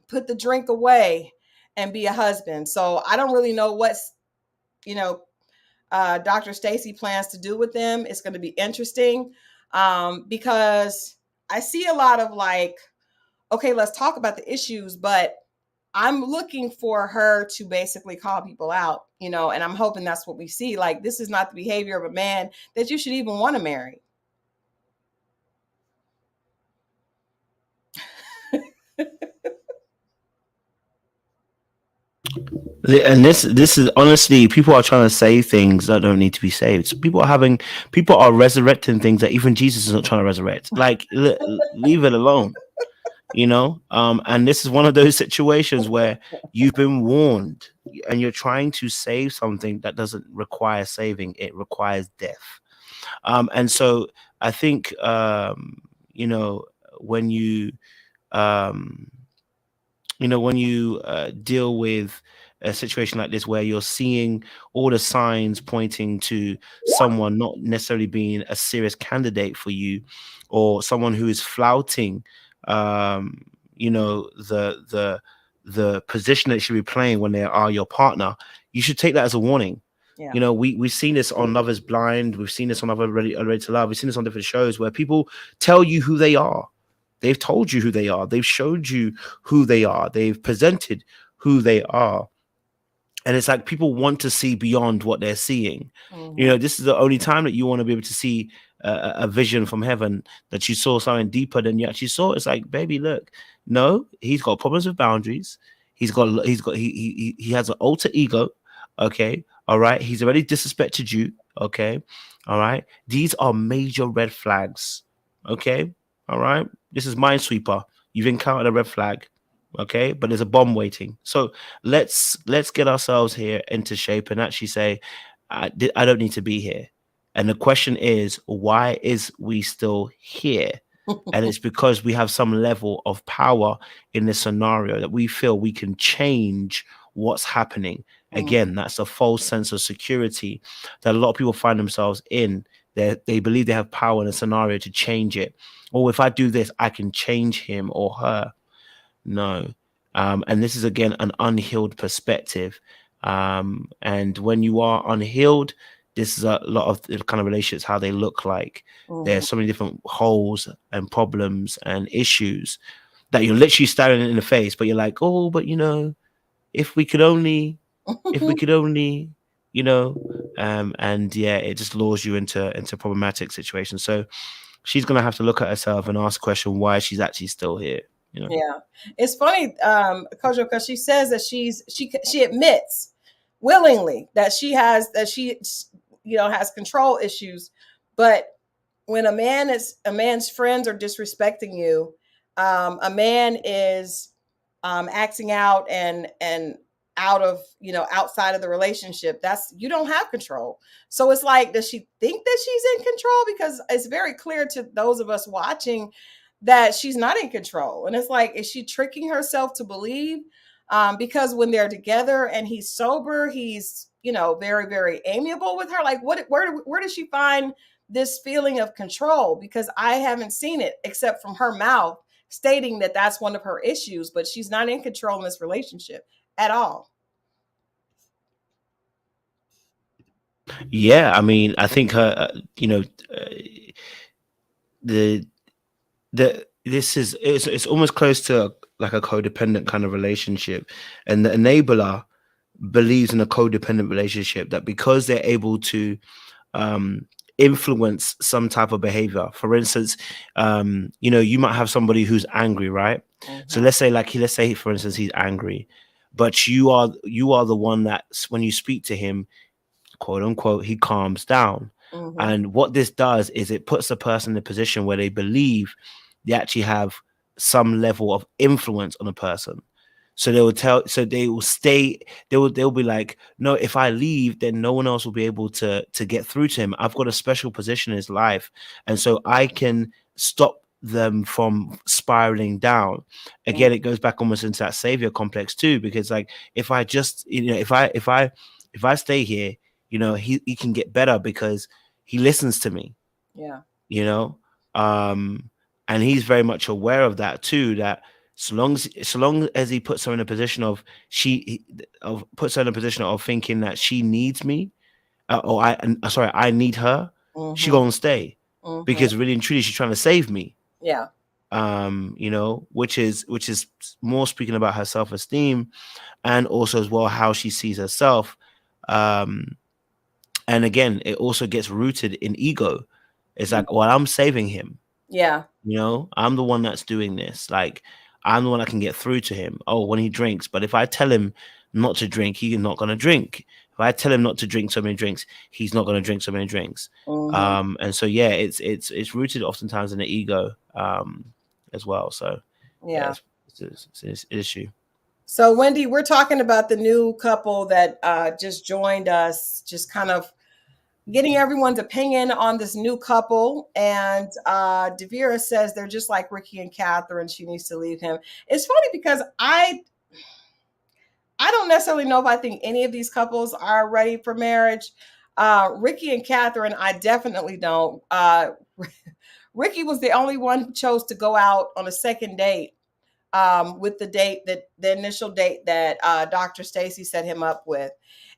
put the drink away, and be a husband. So I don't really know what's, Dr. Stacy plans to do with them. It's going to be interesting because I see a lot of like, okay, let's talk about the issues, but I'm looking for her to basically call people out, and I'm hoping that's what we see. Like, this is not the behavior of a man that you should even want to marry. And this is honestly, people are trying to say things that don't need to be saved. So people are resurrecting things that even Jesus is not trying to resurrect. Like, leave it alone, and this is one of those situations where you've been warned and you're trying to save something that doesn't require saving, it requires death. And so I think when you um when you deal with a situation like this where you're seeing all the signs pointing to someone not necessarily being a serious candidate for you, or someone who is flouting um the position that you should be playing when they are your partner, you should take that as a warning. Yeah. We've seen this on Love Is Blind, we've seen this on other Ready to Love, we've seen this on different shows where people tell you who they are. They've told you who they are. They've showed you who they are. They've presented who they are. And it's like people want to see beyond what they're seeing. Mm-hmm. This is the only time that you want to be able to see a vision from heaven, that you saw something deeper than you actually saw. It's like, baby, look, no, he's got problems with boundaries. He has an alter ego. Okay. All right. He's already disrespected you. Okay. All right. These are major red flags. Okay. All right. This is Minesweeper. You've encountered a red flag. Okay. But there's a bomb waiting. So let's get ourselves here into shape and actually say, I don't need to be here. And the question is, why is we still here? And it's because we have some level of power in this scenario that we feel we can change what's happening. Again, that's a false sense of security that a lot of people find themselves in. They believe they have power in a scenario to change it. Or if I do this, I can change him or her. No. And this is, again, an unhealed perspective. And when you are unhealed, this is a lot of the kind of relationships, how they look like. There's so many different holes and problems and issues that you're literally staring in the face, but you're like, oh, but if we could only, and yeah, it just lures you into problematic situations. So she's gonna have to look at herself and ask the question why she's actually still here. Yeah, it's funny, Kojo, because she says that she admits willingly that she has control issues, but when a man's friends are disrespecting you, a man is acting out and out of, outside of the relationship, you don't have control. So it's like, does she think that she's in control? Because it's very clear to those of us watching that she's not in control. And it's like, is she tricking herself to believe? Because when they're together and he's sober, he's, very, very amiable with her. Like, where does she find this feeling of control? Because I haven't seen it except from her mouth stating that that's one of her issues, but she's not in control in this relationship at all. Yeah, I mean, I think her, the it's almost close to like a codependent kind of relationship, and the enabler believes in a codependent relationship, that because they're able to influence some type of behavior. For instance, you might have somebody who's angry, right? So let's say for instance he's angry, but you are the one that when you speak to him, quote unquote, he calms down. And what this does is it puts the person in a position where they believe they actually have some level of influence on a person. So they'll be like, no, if I leave, then no one else will be able to get through to him. I've got a special position in his life, and so I can stop them from spiraling down. Again, it goes back almost into that savior complex too, because like, if I just, if I stay here, he can get better because he listens to me. Yeah. And he's very much aware of that too, that so long as he puts her in a position of thinking that she needs me, I need her, she gonna stay, because really and truly she's trying to save me. Yeah. Which is more speaking about her self-esteem, and also as well how she sees herself. And again, it also gets rooted in ego. It's like, well, I'm saving him. Yeah. I'm the one that's doing this. Like, I'm the one that can get through to him. Oh, when he drinks. But if I tell him not to drink, he's not going to drink. If I tell him not to drink so many drinks, he's not going to drink so many drinks. And so, yeah, it's rooted oftentimes in the ego as well. So, yeah, it's an issue. So, Wendy, we're talking about the new couple that just joined us, just kind of getting everyone's opinion on this new couple. And Devira says they're just like Ricky and Catherine. She needs to leave him. It's funny because I don't necessarily know if I think any of these couples are ready for marriage. Ricky and Catherine, I definitely don't. Ricky was the only one who chose to go out on a second date with the initial date that Dr. Stacy set him up with.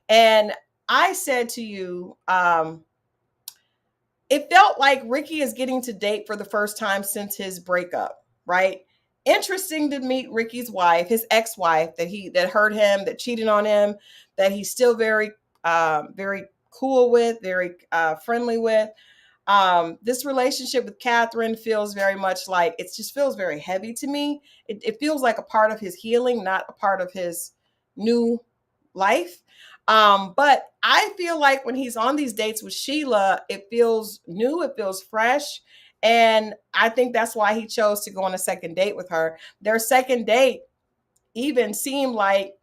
And I said to you, it felt like Ricky is getting to date for the first time since his breakup, right? Interesting to meet Ricky's wife, his ex-wife, that hurt him, that cheated on him, that he's still very, very cool with, very friendly with. This relationship with Catherine feels very much like, it just feels very heavy to me. It feels like a part of his healing, not a part of his new life. But I feel like when he's on these dates with Sheila, it feels new, it feels fresh. And I think that's why he chose to go on a second date with her. Their second date even seemed like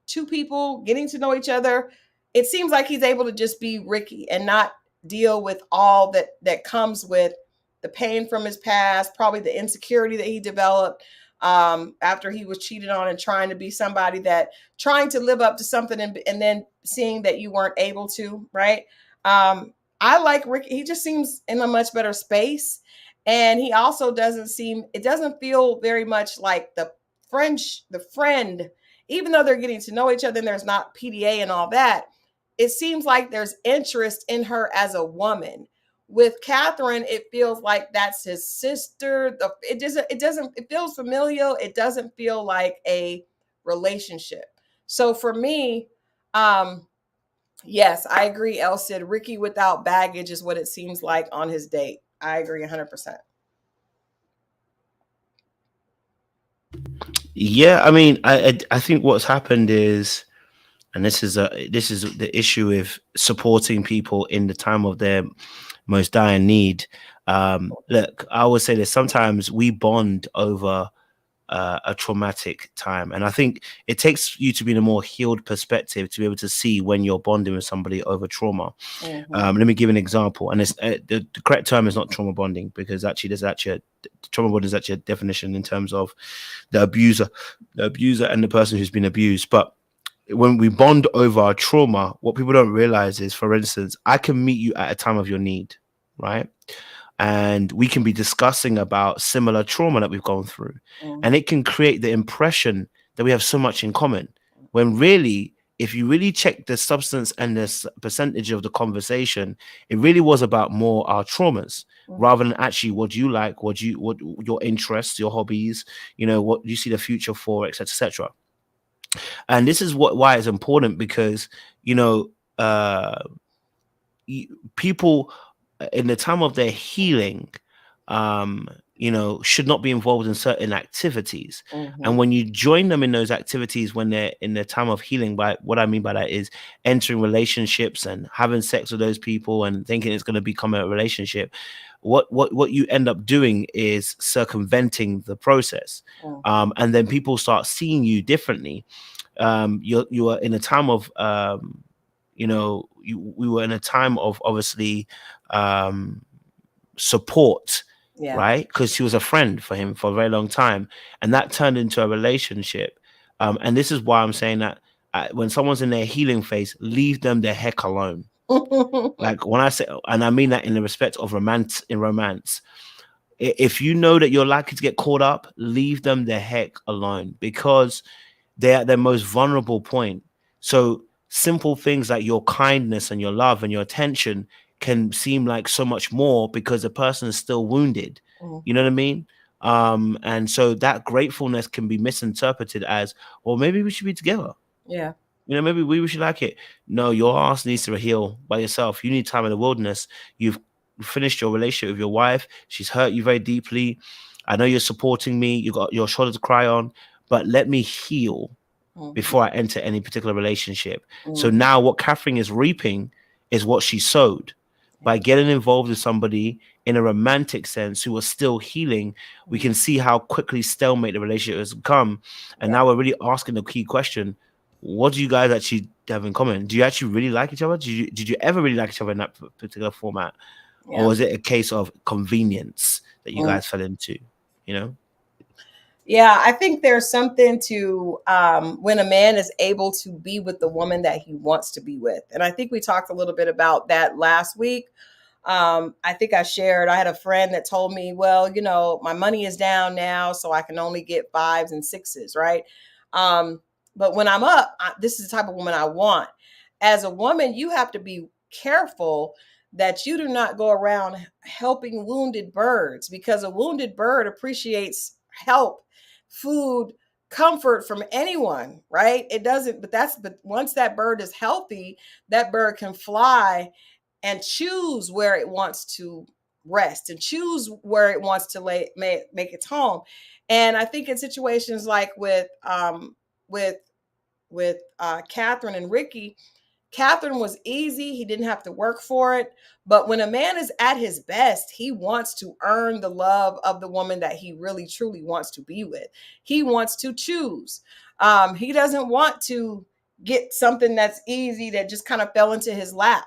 two people getting to know each other. It seems like he's able to just be Ricky and not deal with all that comes with the pain from his past, probably the insecurity that he developed after he was cheated on, and trying to be somebody trying to live up to something and then seeing that you weren't able to, right? I like Rick. He just seems in a much better space. And he also it doesn't feel very much like the friend, even though they're getting to know each other and there's not PDA and all that. It seems like there's interest in her as a woman. With Catherine, it feels like that's his sister. It feels familial. It doesn't feel like a relationship. So for me, yes, I agree, El Cid. Ricky without baggage is what it seems like on his date. I agree 100%. Yeah, I mean, I think what's happened is, and this is the issue with supporting people in the time of their most dire need. Look, I would say that sometimes we bond over a traumatic time. And I think it takes you to be in a more healed perspective to be able to see when you're bonding with somebody over trauma. Let me give an example, and it's the correct term is not trauma bonding, because actually there's actually trauma bonding is actually a definition in terms of the abuser and the person who's been abused. But when we bond over our trauma, what people don't realize is, for instance, I can meet you at a time of your need, right? And we can be discussing about similar trauma that we've gone through. And it can create the impression that we have so much in common, when really, if you really check the substance and the percentage of the conversation, it really was about more our traumas rather than actually what you like, what your interests, your hobbies, what you see the future for, etc., etc. And this is why it's important, because uh people in the time of their healing, should not be involved in certain activities. And when you join them in those activities when they're in their time of healing, by what I mean by that is entering relationships and having sex with those people and thinking it's going to become a relationship, what you end up doing is circumventing the process. And then people start seeing you differently. You are in a time of we were in a time of obviously support, right? Because she was a friend for him for a very long time, and that turned into a relationship. And this is why I'm saying that when someone's in their healing phase, leave them the heck alone. Like when I say, and I mean that in the respect of romance, if you know that you're likely to get caught up, leave them the heck alone, because they're at their most vulnerable point. So simple things like your kindness and your love and your attention can seem like so much more because the person is still wounded. You know what I mean? And so that gratefulness can be misinterpreted as, well, maybe we should be together. Yeah. Maybe we should like it. No, your ass needs to heal by yourself. You need time in the wilderness. You've finished your relationship with your wife. She's hurt you very deeply. I know you're supporting me. You got your shoulder to cry on, but let me heal before I enter any particular relationship. So now what Catherine is reaping is what she sowed. By getting involved with somebody in a romantic sense who was still healing, we can see how quickly stalemate the relationship has become. And now we're really asking the key question: what do you guys actually have in common? Do you actually really like each other? Did you ever really like each other in that particular format? Or was it a case of convenience that you guys fell into, Yeah, I think there's something to when a man is able to be with the woman that he wants to be with. And I think we talked a little bit about that last week. I think I had a friend that told me, well, my money is down now, so I can only get 5s and 6s, right? But when I'm up, this is the type of woman I want. As a woman, you have to be careful that you do not go around helping wounded birds, because a wounded bird appreciates help, food, comfort from anyone, right? It doesn't, but once that bird is healthy, that bird can fly and choose where it wants to rest and choose where it wants to make its home. And I think in situations like with Catherine and Ricky, Catherine was easy. He didn't have to work for it. But when a man is at his best, he wants to earn the love of the woman that he really, truly wants to be with. He wants to choose. He doesn't want to get something that's easy that just kind of fell into his lap,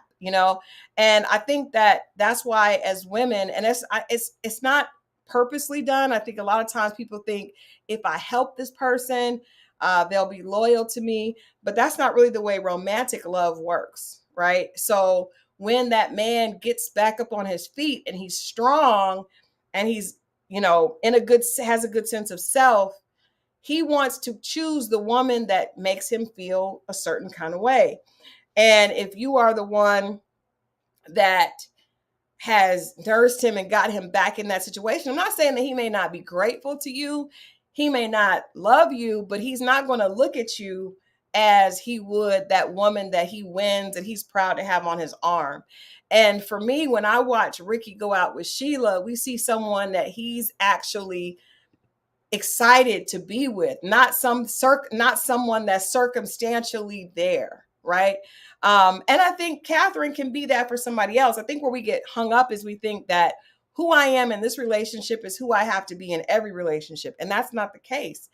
And I think that's why, as women, and it's not purposely done. I think a lot of times people think, if I help this person, they'll be loyal to me. But that's not really the way romantic love works, right? So when that man gets back up on his feet and he's strong and he's, has a good sense of self, he wants to choose the woman that makes him feel a certain kind of way. And if you are the one that has nursed him and got him back in that situation, I'm not saying that he may not be grateful to you. He may not love you, but he's not going to look at you as he would that woman that he wins and he's proud to have on his arm. And for me, when I watch Ricky go out with Sheila, we see someone that he's actually excited to be with, not someone that's circumstantially there, right? And I think Catherine can be that for somebody else. I think where we get hung up is we think that who I am in this relationship is who I have to be in every relationship. And that's not the case.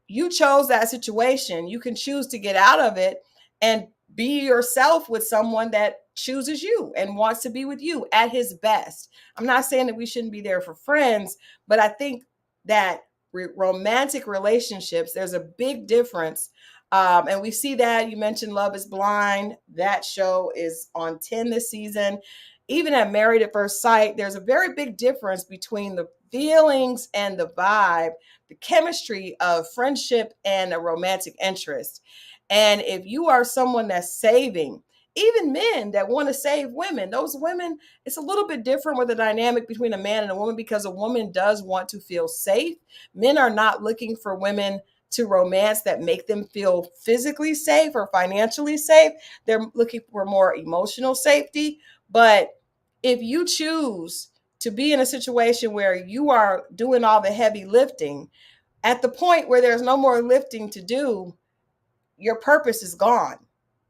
You chose that situation. You can choose to get out of it and be yourself with someone that chooses you and wants to be with you at his best. I'm not saying that we shouldn't be there for friends, but I think that romantic relationships, there's a big difference. And we see that you mentioned Love is Blind. That show is on 10 this season. Even at Married at First Sight, there's a very big difference between the feelings and the vibe, the chemistry of friendship and a romantic interest. And if you are someone that's saving, even men that want to save women, those women, it's a little bit different with the dynamic between a man and a woman because a woman does want to feel safe. Men are not looking for women to romance that make them feel physically safe or financially safe. They're looking for more emotional safety. But if you choose to be in a situation where you are doing all the heavy lifting, at the point where there's no more lifting to do, your purpose is gone.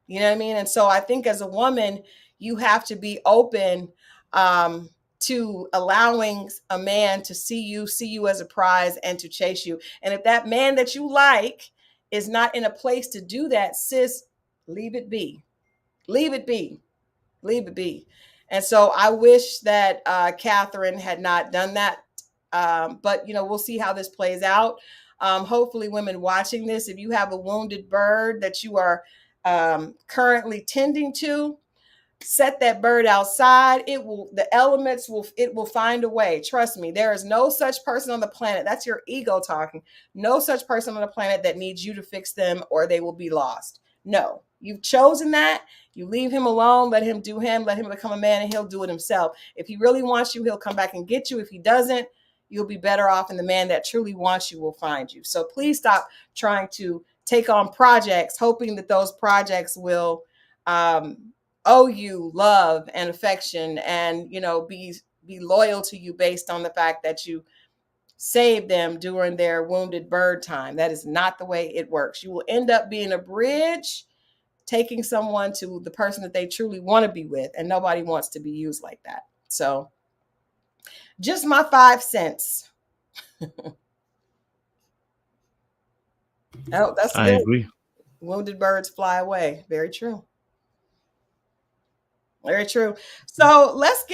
You know what I mean? And so I think as a woman, you have to be open to allowing a man to see you as a prize and to chase you. And if that man that you like is not in a place to do that, sis, leave it be. Leave it be. Leave it be. And so I wish that Catherine had not done that. But, we'll see how this plays out. Hopefully, women watching this, if you have a wounded bird that you are currently tending to, set that bird outside. The elements will find a way. Trust me, there is no such person on the planet. That's your ego talking. No such person on the planet that needs you to fix them or they will be lost. No, you've chosen that. You leave him alone, let him do him, let him become a man and he'll do it himself. If he really wants you, he'll come back and get you. If he doesn't, you'll be better off and the man that truly wants you will find you. So please stop trying to take on projects, hoping that those projects will owe you love and affection and, be loyal to you based on the fact that you saved them during their wounded bird time. That is not the way it works. You will end up being a bridge, taking someone to the person that they truly want to be with, and nobody wants to be used like that. So just my 5 cents. Oh, that's I good. agree. Wounded birds fly away. Very true. Very true. So let's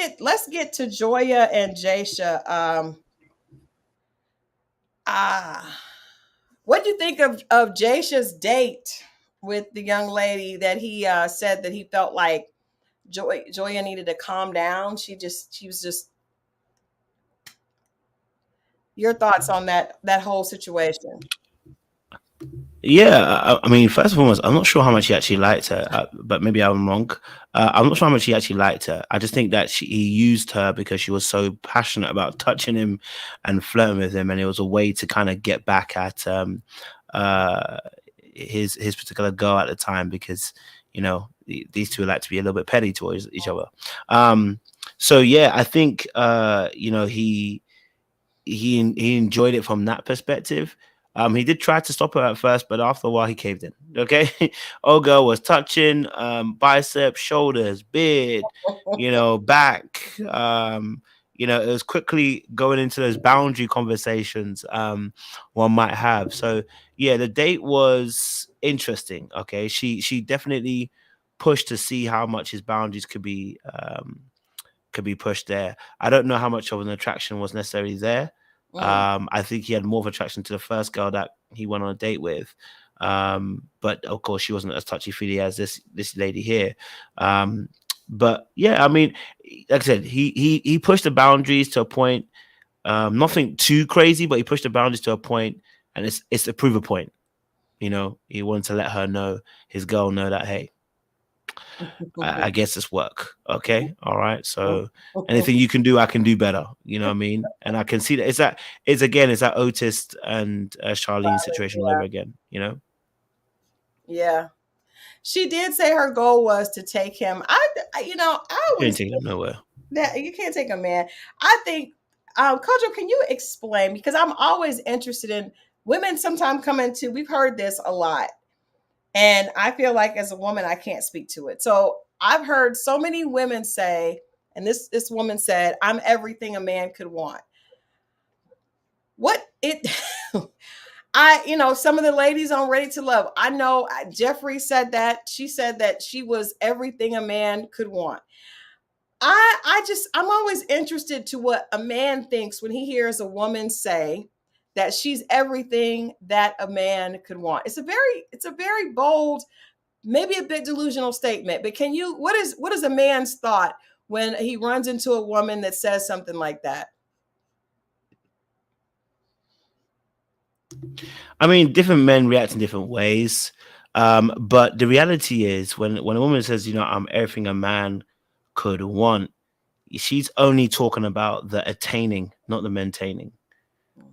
get to Joya and Jasha. What do you think of Jasha's date with the young lady that he said that he felt like Joya needed to calm down? She was just. Your thoughts on that whole situation? Yeah, I mean, first and foremost, I'm not sure how much he actually liked her, but maybe I'm wrong. I'm not sure how much he actually liked her. I just think that he used her because she was so passionate about touching him and flirting with him, and it was a way to kind of get back at his particular girl at the time because these two like to be a little bit petty towards each other. So yeah, I think he enjoyed it from that perspective. He did try to stop her at first, but after a while he caved in. Okay. Old girl was touching biceps, shoulders, beard, back. It was quickly going into those boundary conversations one might have. So yeah, the date was interesting. Okay. She definitely pushed to see how much his boundaries could be pushed there. I don't know how much of an attraction was necessarily there. I think he had more of attraction to the first girl that he went on a date with. But of course she wasn't as touchy-feely as this lady here. But yeah, I mean, like I said, he pushed the boundaries to a point, nothing too crazy, but he pushed the boundaries to a point, and it's to prove a point. He wanted to let her know, his girl know that, hey, I guess it's work. Okay. All right. So anything you can do, I can do better. You know what I mean? And I can see that it's that Otis and Charlene situation all over again, Yeah. She did say her goal was to take him. I Can't always take them nowhere. that you can't take a man. I think, Kojo, can you explain? Because I'm always interested in women sometimes come into, we've heard this a lot. And I feel like as a woman, I can't speak to it. So I've heard so many women say, And this woman said, "I'm everything a man could want." What it some of the ladies on Ready to Love, I know Jeffrey said that. She said that she was everything a man could want. I'm always interested to what a man thinks when he hears a woman say that she's everything that a man could want. It's a very bold, maybe a bit delusional statement, but what is a man's thought when he runs into a woman that says something like that? I mean, different men react in different ways. But the reality is, when a woman says, I'm everything a man could want, she's only talking about the attaining, not the maintaining,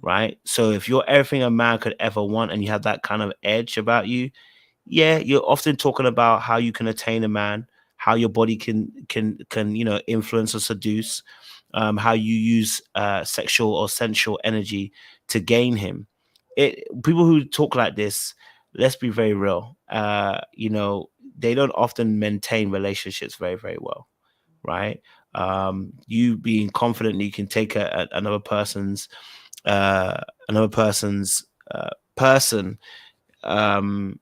right? So if you're everything a man could ever want and you have that kind of edge about you, yeah, you're often talking about how you can attain a man, how your body can influence or seduce, how you use sexual or sensual energy to gain him. People who talk like this, let's be very real. They don't often maintain relationships very, very well, right? You being confident that you can take another person's person. um,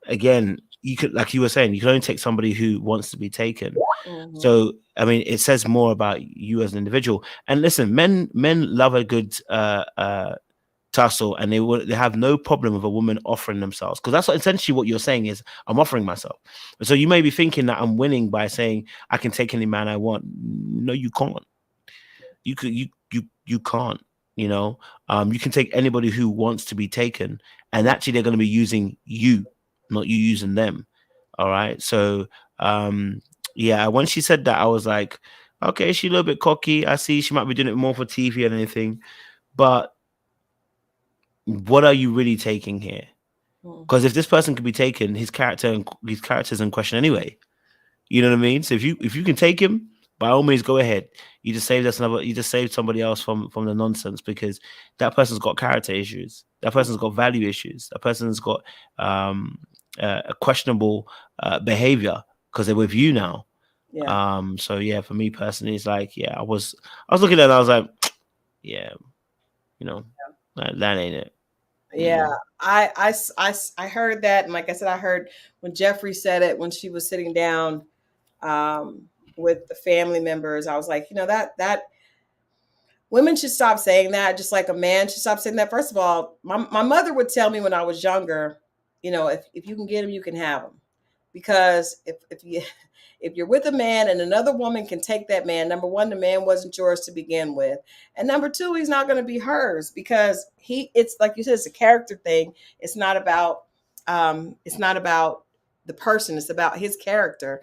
Again, you could, like you were saying, you can only take somebody who wants to be taken. Mm-hmm. So, I mean, it says more about you as an individual. And listen, men love a good tussle, and they have no problem with a woman offering themselves, because that's essentially what you're saying is, I'm offering myself. So you may be thinking that I'm winning by saying I can take any man I want. No, you can't. You can't. You can take anybody who wants to be taken, and actually they're going to be using you, not you using them. All right. So yeah, when she said that, I was like, okay, she's a little bit cocky. I see she might be doing it more for TV than anything, but what are you really taking here? Because if this person could be taken, his character's in question anyway. You know what I mean? So if you can take him, by all means, go ahead. You just saved somebody else from the nonsense, because that person's got character issues. That person's got value issues. That person's got a questionable behavior because they're with you now. Yeah. So yeah, for me personally, it's like, yeah, I was looking at it, and I was like, yeah, that ain't it. Yeah, I heard that, and like I said, I heard when Jeffrey said it when she was sitting down with the family members. I was like, that women should stop saying that, just like a man should stop saying that. First of all, my mother would tell me when I was younger, if you can get him, you can have him, because if you're with a man and another woman can take that man, number one, the man wasn't yours to begin with, and number two, he's not going to be hers, because it's like you said, it's a character thing. It's not about the person, it's about his character.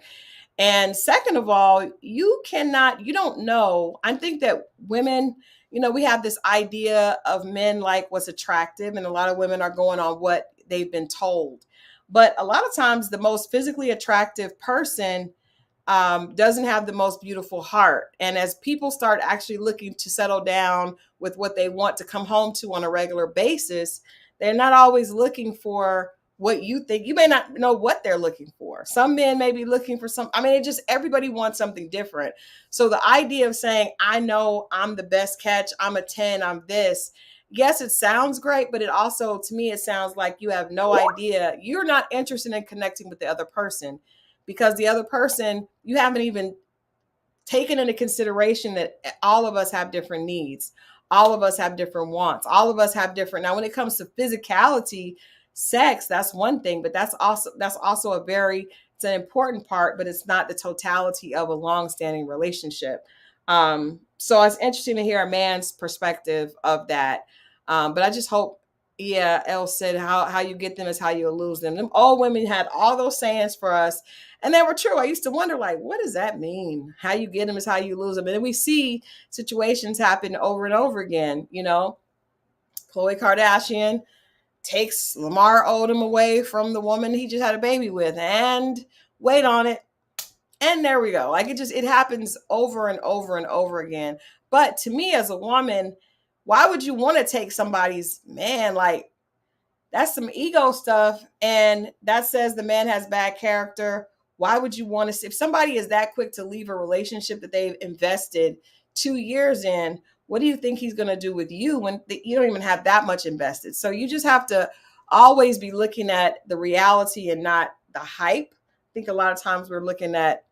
And second of all, you don't know. I think that women, we have this idea of men like what's attractive, and a lot of women are going on what they've been told. But a lot of times, the most physically attractive person doesn't have the most beautiful heart. And as people start actually looking to settle down with what they want to come home to on a regular basis, they're not always looking for what you think. You may not know what they're looking for. Some men may be looking for everybody wants something different. So the idea of saying, I know I'm the best catch, I'm a 10, I'm this. Yes, it sounds great, but to me, it sounds like you have no idea. You're not interested in connecting with the other person, because the other person, you haven't even taken into consideration that all of us have different needs. All of us have different wants. All of us have different. Now, when it comes to physicality, sex, that's one thing, but that's also it's an important part, but it's not the totality of a long-standing relationship. So it's interesting to hear a man's perspective of that. But I just hope, yeah, Elle said, how you get them is how you lose them. Them old women had all those sayings for us, and they were true. I used to wonder, like, what does that mean? How you get them is how you lose them. And then we see situations happen over and over again. Khloe Kardashian takes Lamar Odom away from the woman he just had a baby with, and wait on it. And there we go. Like, it happens over and over and over again. But to me, as a woman, why would you want to take somebody's man? Like, that's some ego stuff. And that says the man has bad character, Why would you want to, if somebody is that quick to leave a relationship that they've invested 2 years in, what do you think he's going to do with you when you don't even have that much invested? So you just have to always be looking at the reality and not the hype. I think a lot of times we're looking at,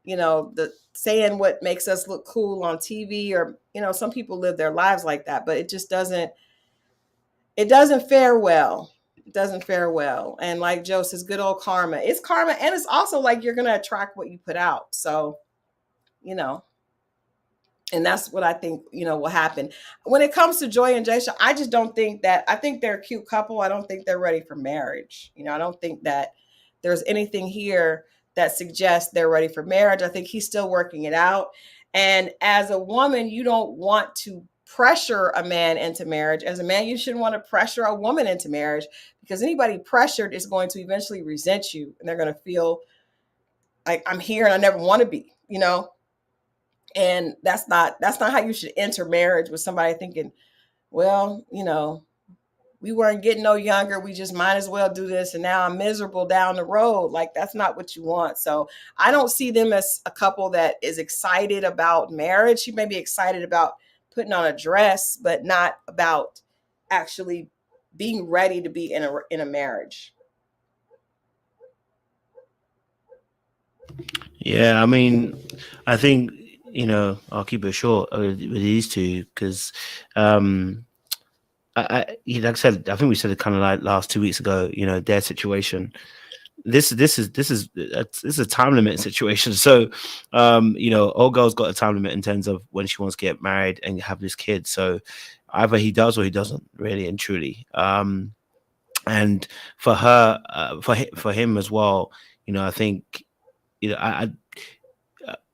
the saying what makes us look cool on TV, or, some people live their lives like that, but it doesn't fare well. It doesn't fare well. And like Joe says, good old karma. It's karma. And it's also like you're going to attract what you put out. So, you know, and that's what I think, will happen. When it comes to Joy and Jaisha, I just don't think that, I think they're a cute couple. I don't think they're ready for marriage. I don't think that there's anything here that suggests they're ready for marriage. I think he's still working it out. And as a woman, you don't want to pressure a man into marriage. As a man, you shouldn't want to pressure a woman into marriage, because anybody pressured is going to eventually resent you, and they're going to feel like, I'm here and I never want to be, and that's not how you should enter marriage, with somebody thinking, well, we weren't getting no younger, we just might as well do this, and now I'm miserable down the road. Like, that's not what you want. So I don't see them as a couple that is excited about marriage. She may be excited about putting on a dress, but not about actually being ready to be in a marriage. Yeah, I mean, I think, I'll keep it short with these two, because like I said, I think we said it kind of like last 2 weeks ago. Their situation. This is a time limit situation. So, old girl's got a time limit in terms of when she wants to get married and have this kid. So, either he does or he doesn't, really and truly. And for her, for him as well, I think,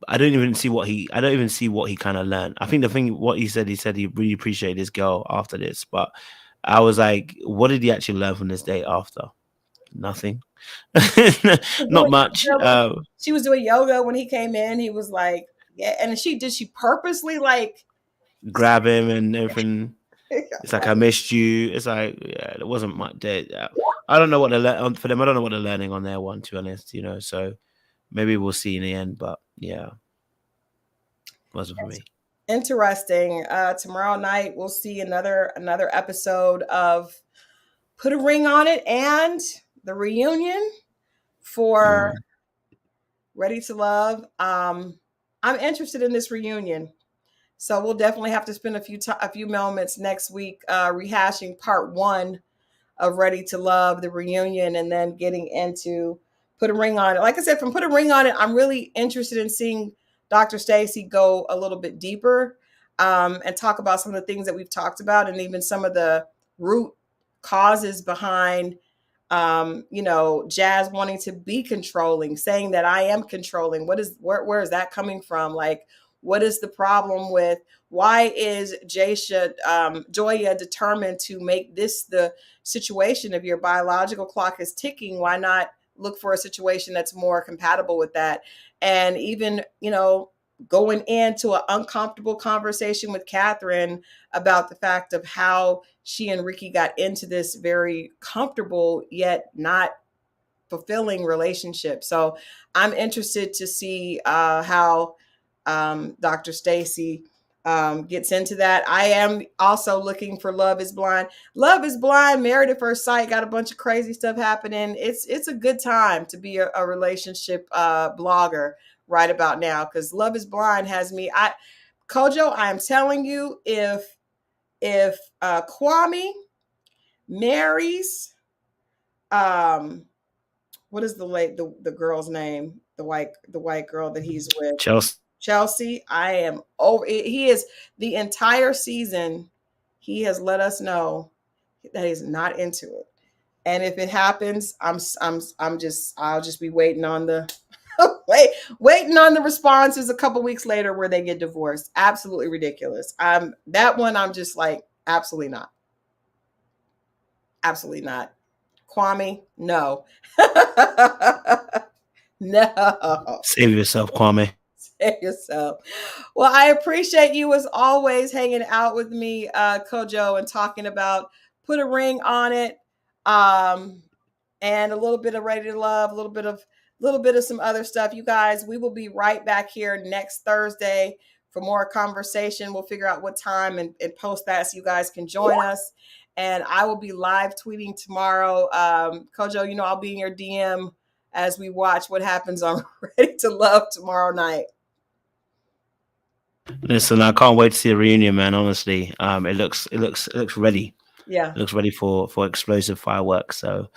I don't even see what he kind of learned. I think what he said he really appreciated his girl after this, but I was like, what did he actually learn from this day after? Nothing. Not much. She was doing yoga when he came in. He was like, yeah. And she purposely like grab him and everything. It's like, I missed you. It's like, yeah, there wasn't much there. I don't know what they're for them. I don't know what they're learning on their one, to be honest, so maybe we'll see in the end, but yeah, wasn't for me. Interesting. Tomorrow night we'll see another episode of Put a Ring on It, and the reunion for Ready to Love. I'm interested in this reunion, so we'll definitely have to spend a few moments next week rehashing part 1 of Ready to Love, the reunion, and then getting into Put a Ring on It. Like I said, from Put a Ring on It, I'm really interested in seeing Dr. Stacy go a little bit deeper and talk about some of the things that we've talked about, and even some of the root causes behind, Jazz wanting to be controlling, saying that I am controlling. Where is that coming from? Like, what is the problem with, why is Joya determined to make this the situation? If your biological clock is ticking, why not look for a situation that's more compatible with that? And even, going into an uncomfortable conversation with Catherine about the fact of how she and Ricky got into this very comfortable yet not fulfilling relationship. So I'm interested to see how Dr. Stacy gets into that. I am also looking for Love is Blind. Love is Blind, Married at First Sight, got a bunch of crazy stuff happening. It's a good time to be a relationship blogger right about now, because Love is Blind has me. Kojo, I am telling you, if Kwame marries, what is the girl's name? The white girl that he's with, Chelsea. I am over. He is, the entire season, he has let us know that he's not into it. And if it happens, I'll just be waiting on the waiting on the responses a couple weeks later where they get divorced. Absolutely ridiculous. That one, I'm just like, absolutely not. Absolutely not. Kwame, no. No. Save yourself, Kwame. Save yourself. Well, I appreciate you as always hanging out with me, Kojo, and talking about Put a Ring on It, and a little bit of Ready to Love, a little bit of little bit of some other stuff. You guys, we will be right back here next Thursday for more conversation. We'll figure out what time and post that so you guys can join us. And I will be live tweeting tomorrow. Kojo, I'll be in your DM as we watch what happens on Ready to Love tomorrow night. Listen, I can't wait to see a reunion, man. Honestly, it looks ready. Yeah, It looks ready for explosive fireworks. So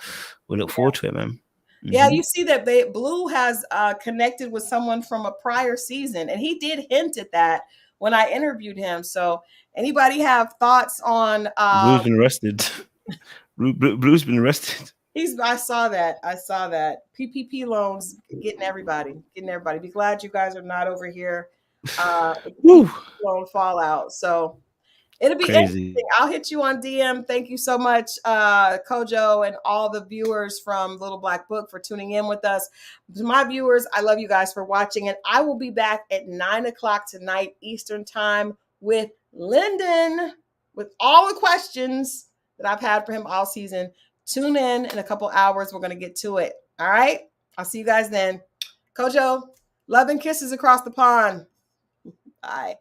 we look forward to it, man. Yeah, you see that Blue has connected with someone from a prior season, and he did hint at that when I interviewed him. So, anybody have thoughts on? Blue's been arrested. Blue's been arrested. I saw that. PPP loans getting everybody. Be glad you guys are not over here. Loan fallout. So. It'll be interesting. I'll hit you on DM. Thank you so much, Kojo, and all the viewers from Little Black Book for tuning in with us. To my viewers, I love you guys for watching, and I will be back at 9:00 tonight Eastern Time with Lyndon with all the questions that I've had for him all season. Tune in a couple hours. We're going to get to it. All right? I'll see you guys then. Kojo, love and kisses across the pond. Bye.